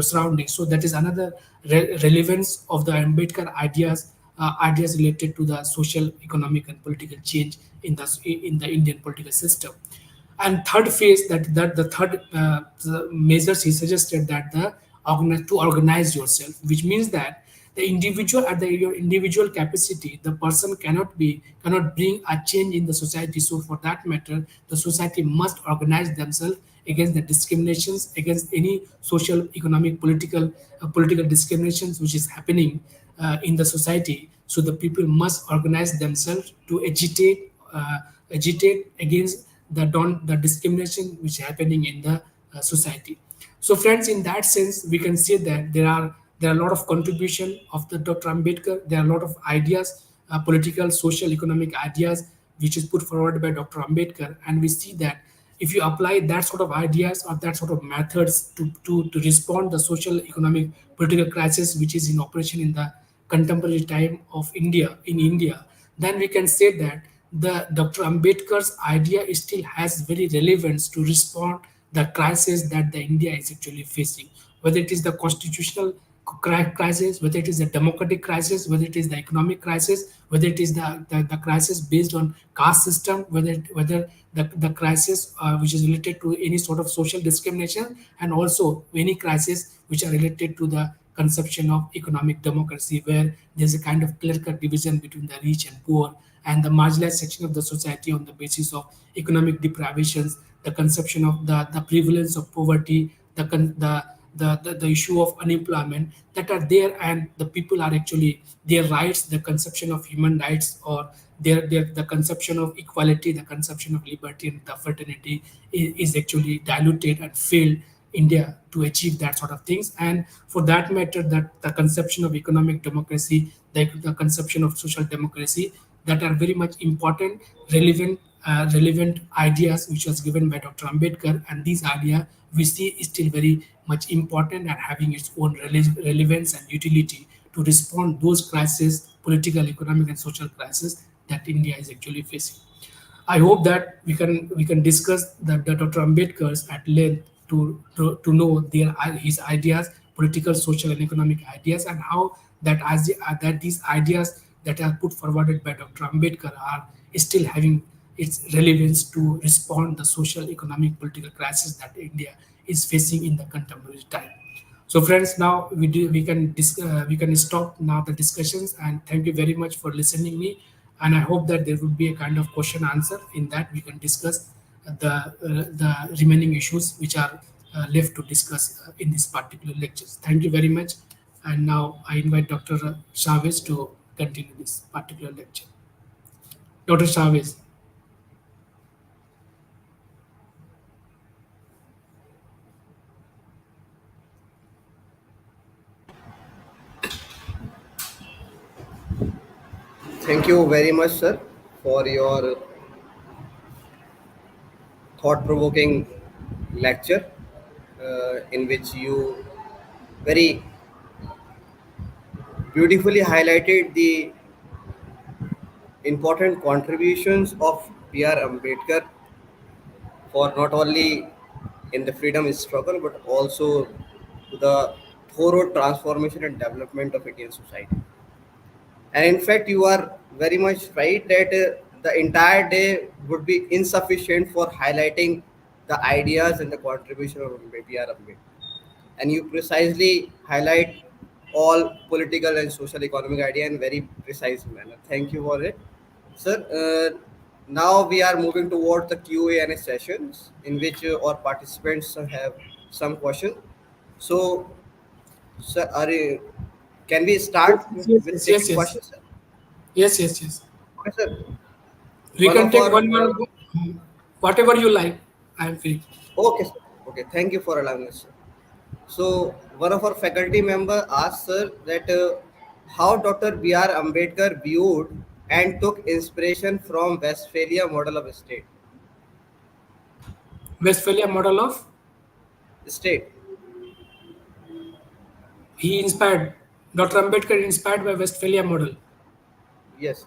surroundings. So that is another relevance of the Ambedkar ideas related to the social, economic, and political change in the Indian political system. And third phase, that the third the measures he suggested, that the organize yourself, which means that the individual, at the your individual capacity, the person cannot bring a change in the society. So for that matter, the society must organize themselves against the discriminations, against any social, economic, political discriminations which is happening in the society. So the people must organize themselves to agitate against the discrimination which is happening in the society. So, friends, in that sense, we can say that there are a lot of contribution of the Dr. Ambedkar. There are a lot of ideas, political, social, economic ideas, which is put forward by Dr. Ambedkar, and we see that if you apply that sort of ideas or that sort of methods to respond the social, economic, political crisis which is in operation in the contemporary time of India, then we can say that the Dr. Ambedkar's idea still has very relevance to respond the crisis that the India is actually facing, whether it is the constitutional crisis, whether it is the democratic crisis, whether it is the economic crisis, whether it is the crisis based on caste system, whether the crisis which is related to any sort of social discrimination, and also any crisis which are related to the conception of economic democracy, where there's a kind of clear-cut division between the rich and poor and the marginalized section of the society on the basis of economic deprivations, the conception of the prevalence of poverty, the issue of unemployment that are there, and the people are actually their rights, the conception of human rights, or their the conception of equality, the conception of liberty and the fraternity is actually diluted and failed India to achieve that sort of things. And for that matter, that the conception of economic democracy, the conception of social democracy, that are very much important, relevant ideas which was given by Dr. Ambedkar, and these ideas we see is still very much important and having its own relevance and utility to respond those crises, political, economic, and social crises that India is actually facing. I hope that we can discuss the Dr. Ambedkar's at length to know his ideas, political, social, and economic ideas, and how that these ideas that are put forwarded by Dr. Ambedkar are still having its relevance to respond the social, economic, political crisis that India is facing in the contemporary time. So, friends, now we can stop now the discussions, and thank you very much for listening me. And I hope that there would be a kind of question answer in that we can discuss the remaining issues which are left to discuss in this particular lectures. Thank you very much. And now I invite Dr. Chavez to continue this particular lecture. Dr. Chavez. Thank you very much, sir, for your thought provoking lecture, in which you very beautifully highlighted the important contributions of B.R. Ambedkar for not only in the freedom struggle but also to the thorough transformation and development of Indian society. And in fact, you are very much right that the entire day would be insufficient for highlighting the ideas and the contribution of B.R. Ambedkar. And you precisely highlight all political and social economic idea in very precise manner. Thank you for it, sir. Now we are moving towards the Q&A sessions in which our participants have some questions. So, sir, can we Yes, start yes, with yes, yes, taking yes, questions, sir? yes, yes, yes. Okay, sir. We One can of take our one more, whatever you like. I am free. okay, sir. Okay, thank you for allowing us, sir. So one of our faculty member asked, sir, that how Dr. B.R. Ambedkar viewed and took inspiration from Westphalia model of Westphalia model of, state. he inspired, Dr. Ambedkar inspired by Westphalia model. Yes.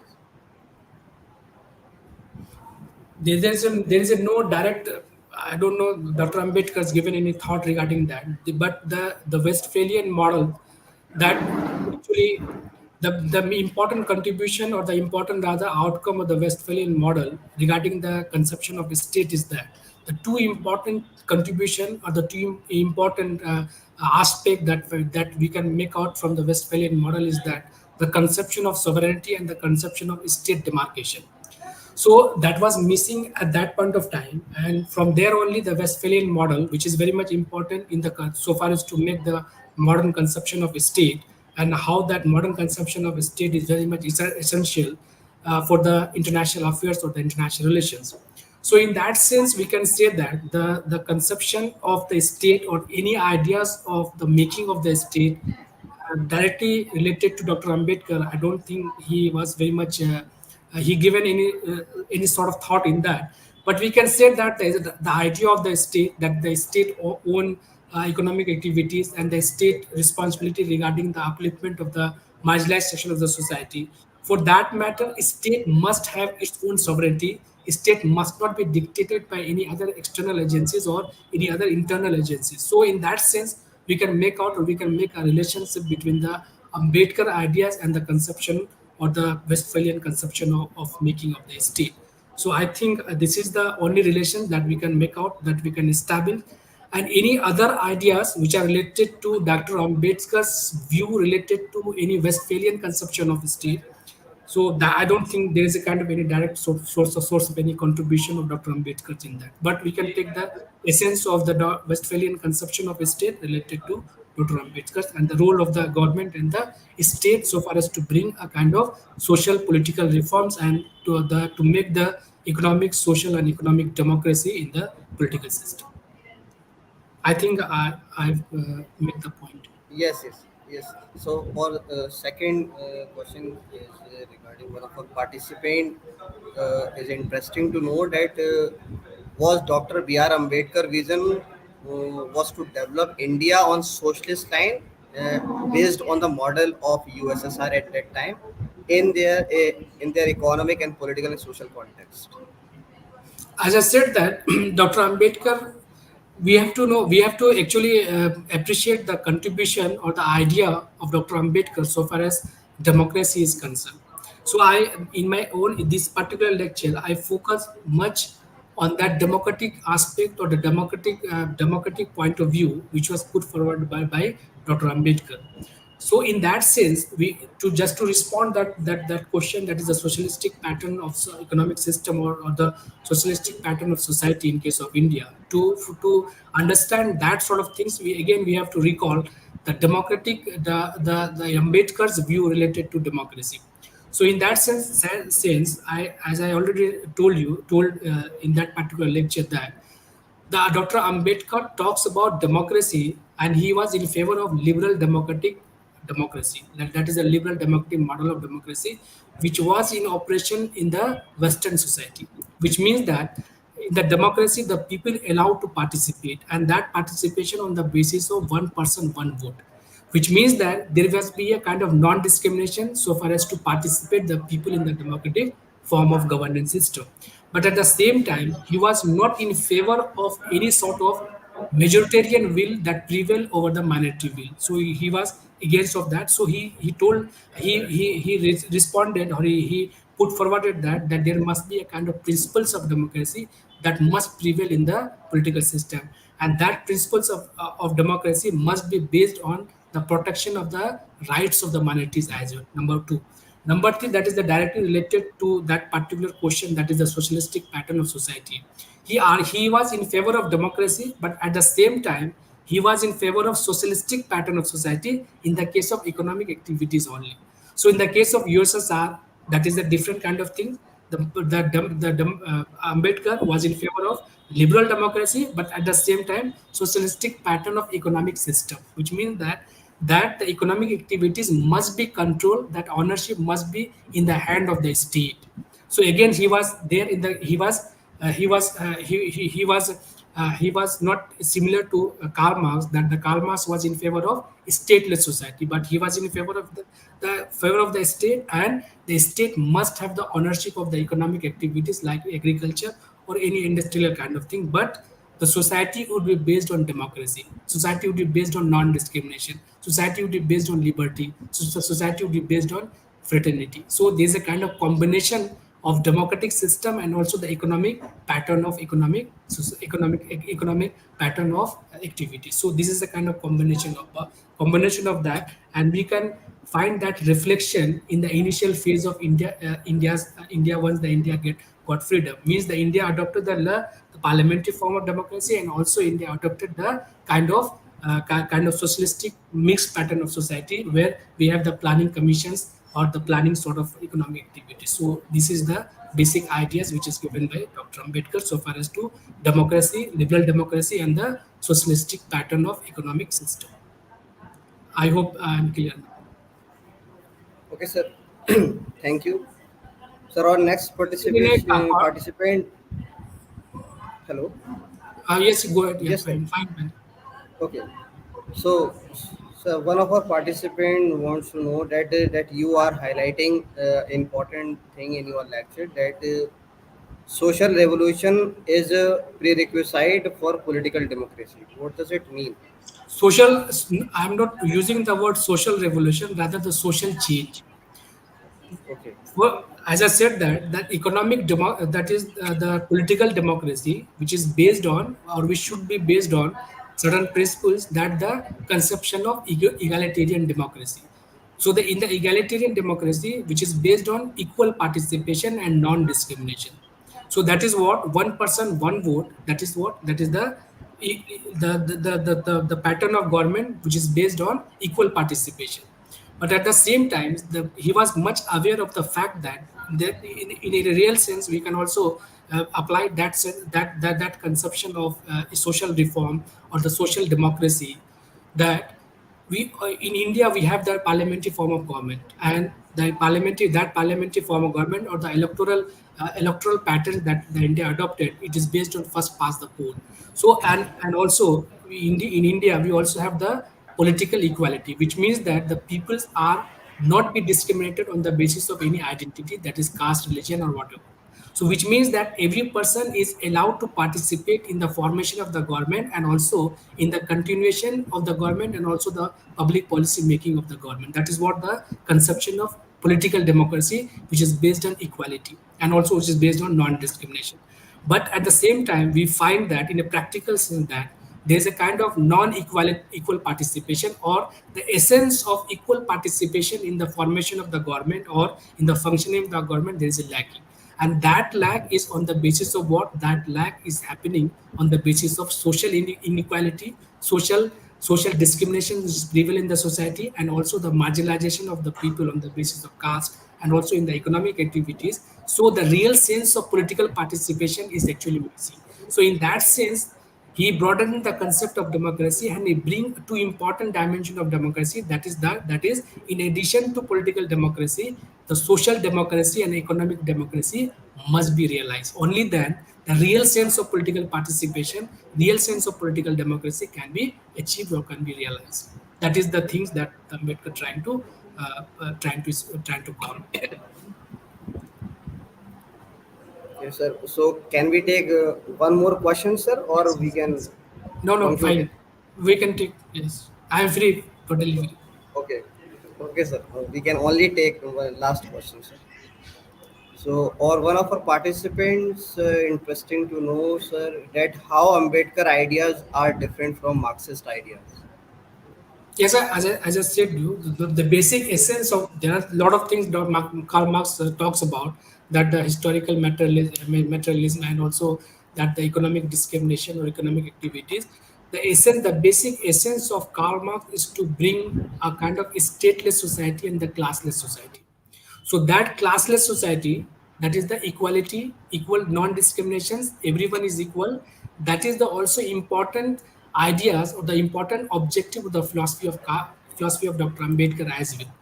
There is a no direct. I don't know. Dr. Ambedkar has given any thought regarding that, but the Westphalian model, that actually the important contribution, or the important rather outcome of the Westphalian model regarding the conception of a state is that the two important contribution or the two important aspect that we can make out from the Westphalian model is that the conception of sovereignty and the conception of state demarcation. So that was missing at that point of time, and from there only the Westphalian model, which is very much important in the so far as to make the modern conception of a state, and how that modern conception of a state is very much essential for the international affairs or the international relations. So in that sense, we can say that the conception of the state or any ideas of the making of the state directly related to Dr. Ambedkar, I don't think he was very much he given any sort of thought in that. But we can say that the idea of the state, that the state own economic activities and the state responsibility regarding the upliftment of the marginalized section of the society. For that matter, a state must have its own sovereignty. A state must not be dictated by any other external agencies or any other internal agencies. So, in that sense, we can make out or we can make a relationship between the Ambedkar ideas and the conception or the Westphalian conception of making of the state. So I think this is the only relation that we can make out, that we can establish. And any other ideas which are related to Dr. Ambedkar's view related to any Westphalian conception of state, so that I don't think there is a kind of any direct source of any contribution of Dr. Ambedkar in that. But we can take the essence of the Westphalian conception of a state related to Dr. Ambedkar and the role of the government and the state so far as to bring a kind of social political reforms and to make the economic, social, and economic democracy in the political system. I think I've made the point. Yes, yes, yes. So for second question is regarding one of our participant. Is interesting to know that was Dr. B.R. Ambedkar vision was to develop India on socialist line based on the model of USSR at that time in their economic and political and social context. As I said that Dr. Ambedkar, we have to actually appreciate the contribution or the idea of Dr. Ambedkar so far as democracy is concerned. So in my own in this particular lecture, I focus much on that democratic aspect or the democratic point of view, which was put forward by Dr. Ambedkar. So in that sense, we to just to respond that question, that is the socialistic pattern of economic system or the socialistic pattern of society in case of India. To understand that sort of things, we have to recall the democratic the Ambedkar's view related to democracy. So in that sense, I as I already told in that particular lecture that the Dr. Ambedkar talks about democracy, and he was in favor of liberal democratic democracy. That is a liberal democratic model of democracy, which was in operation in the Western society, which means that in the democracy, the people allowed to participate, and that participation on the basis of one person, one vote, which means that there must be a kind of non-discrimination so far as to participate the people in the democratic form of governance system. But at the same time, he was not in favor of any sort of majoritarian will that prevail over the minority will. So he was against of that. So he told responded or he put forwarded that there must be a kind of principles of democracy that must prevail in the political system, and that principles of democracy must be based on the protection of the rights of the minorities as well. Number two. Number three, that is the directly related to that particular question, that is the socialistic pattern of society. He was in favor of democracy, but at the same time, he was in favor of socialistic pattern of society in the case of economic activities only. So in the case of USSR, that is a different kind of thing. Ambedkar was in favor of liberal democracy, but at the same time, socialistic pattern of economic system, which means that the economic activities must be controlled, that ownership must be in the hand of the state. So again, he was there in the he was not similar to Karl Marx, that the Karl Marx was in favor of stateless society, but he was in favor of the favor of the state, and the state must have the ownership of the economic activities like agriculture or any industrial kind of thing. But the society would be based on democracy. Society would be based on non-discrimination. Society would be based on liberty. Society would be based on fraternity. So there's a kind of combination of democratic system and also the economic pattern of economic pattern of activity. So this is a kind of combination of that, and we can find that reflection in the initial phase of India once the India got freedom. Means the India adopted the parliamentary form of democracy, and also India adopted the kind of socialistic mixed pattern of society where we have the planning commissions or the planning sort of economic activity. So this is the basic ideas which is given by Dr. Ambedkar so far as to democracy, liberal democracy, and the socialistic pattern of economic system. I hope I am clear now. Okay, sir. Thank you. Sir, our next participant. Hello. Yes, go ahead. Yeah, Yes, sir. fine, fine, fine. Okay. So, so one of our participant wants to know that you are highlighting important thing in your lecture, that social revolution is a prerequisite for political democracy. What does it mean? Social, I'm not using the word social revolution, rather the social change. Okay. Well, as I said, that that is the political democracy, which is based on, or which should be based on, certain principles, that the conception of egalitarian democracy. So the in the egalitarian democracy, which is based on equal participation and non-discrimination. So that is what one person, one vote. That is the pattern of government which is based on equal participation. But at the same time, he was much aware of the fact that in a real sense, we can also apply that conception of social reform or the social democracy, that we in India we have the parliamentary form of government, and the parliamentary form of government, or the electoral pattern that the India adopted, it is based on first past the poll. So and also in India we also have the political equality, which means that the peoples are not be discriminated on the basis of any identity, that is caste, religion, or whatever. So, which means that every person is allowed to participate in the formation of the government, and also in the continuation of the government, and also the public policy making of the government. That is what the conception of political democracy, which is based on equality and also which is based on non-discrimination. But at the same time, we find that in a practical sense that there's a kind of non-equal equal participation, or the essence of equal participation in the formation of the government or in the functioning of the government, there is a lacking. And that lag is on the basis of what? That lag is happening on the basis of social inequality, social discrimination which is prevalent in the society, and also the marginalization of the people on the basis of caste, and also in the economic activities. So the real sense of political participation is actually missing. So in that sense, he broadened the concept of democracy, and he bring two important dimension of democracy, that is in addition to political democracy, the social democracy and economic democracy must be realized. Only then the real sense of political participation, real sense of political democracy can be achieved or can be realized. That is the things that Ambedkar trying to call. Yes, sir. So can we take one more question, sir, or Yes, we yes, can yes. No, no, conclude it? fine. We can take, yes. I am free, totally free. Okay. Okay, sir. We can only take one last question, sir. So, or one of our participants, interesting to know, sir, that how Ambedkar ideas are different from Marxist ideas. Yes, as I said, you the basic essence of, there are a lot of things that Karl Marx talks about, that the historical materialism, and also that the economic discrimination or economic activities. The basic essence of Karl Marx is to bring a kind of stateless society and the classless society. So that classless society, that is the equality, equal non-discriminations, everyone is equal. That is the also important ideas or the important objective of the philosophy of Dr. Ambedkar as well.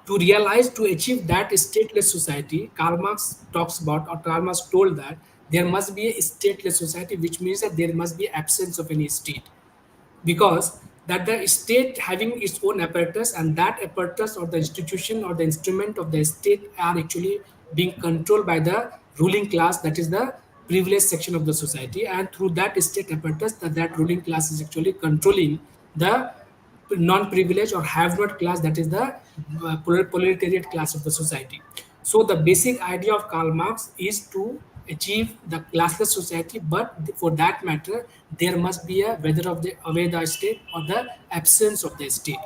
To realize, to achieve that stateless society, Karl Marx talks about, or Karl Marx told that there must be a stateless society, which means that there must be absence of any state, because that the state having its own apparatus, and that apparatus or the institution or the instrument of the state are actually being controlled by the ruling class, that is the privileged section of the society, and through that state apparatus, that ruling class is actually controlling the non-privileged or have-not class, that is the proletariat class of the society. So the basic idea of Karl Marx is to achieve the classless society, but for that matter, there must be a whether of the away the state or the absence of the state.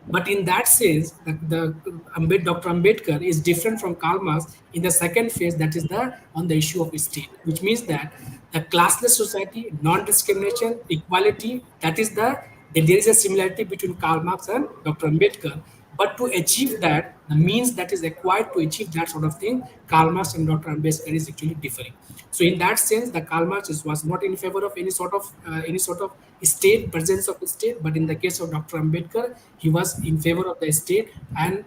But in that sense, Dr. Ambedkar is different from Karl Marx in the second phase, that is the on the issue of state, which means that the classless society, non-discrimination, equality, that is there is a similarity between Karl Marx and Dr. Ambedkar. But to achieve that, the means that is required to achieve that sort of thing, Karl Marx and Dr. Ambedkar is actually differing. So in that sense, the Karl Marx was not in favor of any sort of state presence of state, but in the case of Dr. Ambedkar, he was in favor of the state. And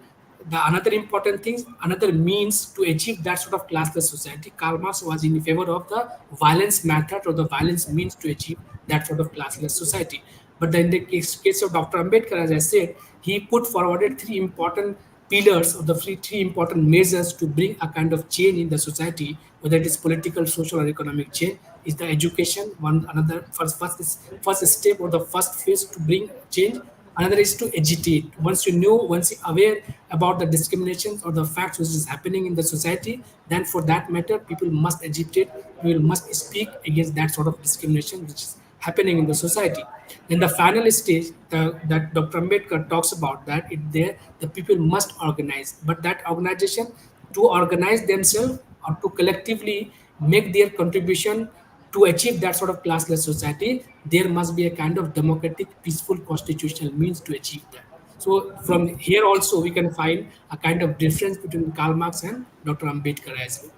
the another important thing, another means to achieve that sort of classless society, Karl Marx was in favor of the violence method or the violence means to achieve that sort of classless society. But then in the case of Dr. Ambedkar, as I said, he put forwarded three important pillars or the three important measures to bring a kind of change in the society, whether it is political, social, or economic change. Is the education one another first step or the first phase to bring change. Another is to agitate. Once you're aware about the discriminations or the facts which is happening in the society, then for that matter, people must agitate, people must speak against that sort of discrimination which is happening in the society. In the final stage, that Dr. Ambedkar talks about that the people must organize, but that organization to organize themselves or to collectively make their contribution to achieve that sort of classless society, there must be a kind of democratic, peaceful constitutional means to achieve that. So from here also we can find a kind of difference between Karl Marx and Dr. Ambedkar as well.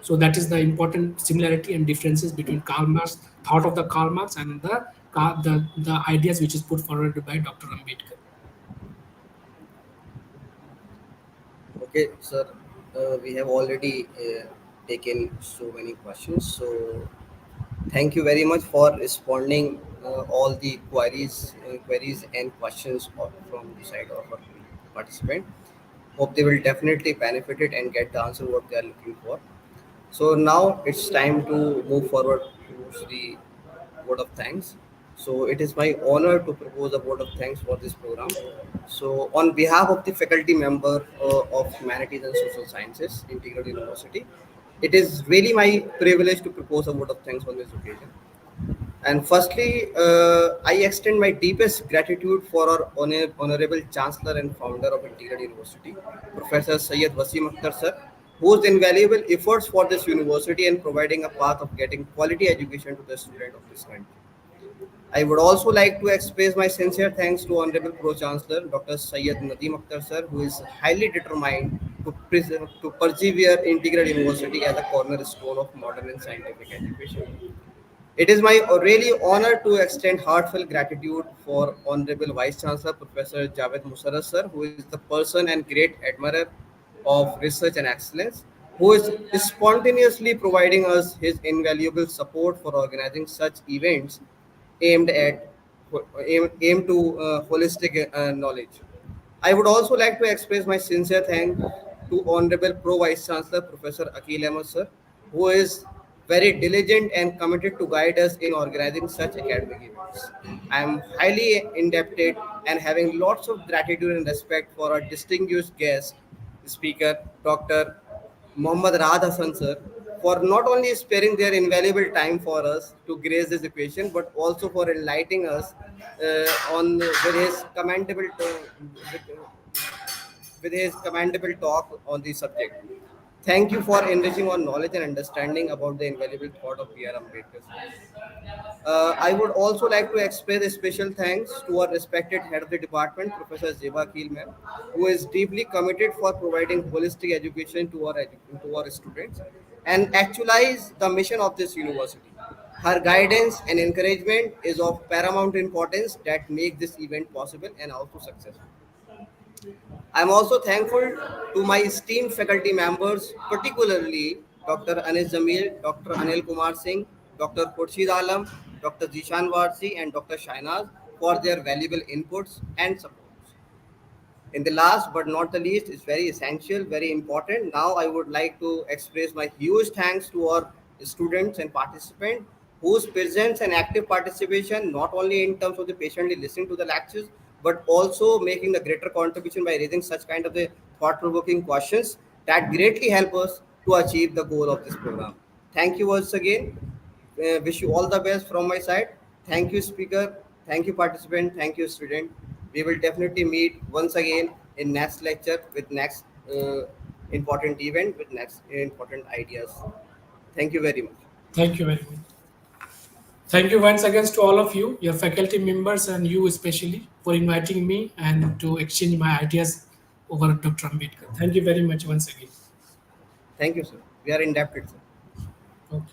So that is the important similarity and differences between Karl Marx, thought of the Karl Marx, and the ideas which is put forward by Dr. Ambedkar. Okay, sir. We have already taken so many questions. So thank you very much for responding all the queries and questions from the side of our participant. Hope they will definitely benefit it and get the answer what they are looking for. So now it's time to move forward towards the vote of thanks. So it is my honor to propose a vote of thanks for this program. So on behalf of the faculty member of Humanities and Social Sciences, Integral University, it is really my privilege to propose a vote of thanks on this occasion. And firstly, I extend my deepest gratitude for our honorable Chancellor and founder of Integral University, Professor Syed Wasim Akhtar sir, whose invaluable efforts for this university and providing a path of getting quality education to the student of this country. I would also like to express my sincere thanks to Honorable Pro Chancellor Dr. Syed Nadeem Akhtar sir, who is highly determined to persevere Integral University as a cornerstone of modern and scientific education. It is my really honor to extend heartfelt gratitude for Honorable Vice Chancellor Professor Javed Musarraf sir, who is the person and great admirer of research and excellence, who is spontaneously providing us his invaluable support for organizing such events aimed at aim to holistic knowledge. I would also like to express my sincere thanks to Honorable Pro Vice Chancellor Professor Akil Ahmed sir, who is very diligent and committed to guide us in organizing such academic events. I am highly indebted and having lots of gratitude and respect for our distinguished guest speaker, Dr. Muhammad Rahat Hasan sir, for not only sparing their invaluable time for us to grace this equation, but also for enlightening us on with his with his commendable talk on the subject. Thank you for enriching our knowledge and understanding about the invaluable thought of B.R. Ambedkar. I would also like to express a special thanks to our respected head of the department, Professor Zeba Keel ma'am, who is deeply committed for providing holistic education to our students and actualize the mission of this university. Her guidance and encouragement is of paramount importance that make this event possible and also successful. I'm also thankful to my esteemed faculty members, particularly Dr. Anis Jamil, Dr. Anil Kumar Singh, Dr. Khurshid Alam, Dr. Zishan Warsi, and Dr. Shainaz for their valuable inputs and support. In the last but not the least, is very essential, very important. Now I would like to express my huge thanks to our students and participants whose presence and active participation, not only in terms of the patiently listening to the lectures, but also making the greater contribution by raising such kind of the thought-provoking questions. that greatly help us to achieve the goal of this program. Thank you once again. Wish you all the best from my side. Thank you, speaker. Thank you, participant. Thank you, student. We will definitely meet once again in next lecture with next important event with next important ideas. Thank you very much. Thank you very much. Thank you once again to all of you, your faculty members, and you especially for inviting me and to exchange my ideas over Dr. Ambedkar. Thank you very much once again. Thank you, sir. We are indebted, sir. Okay.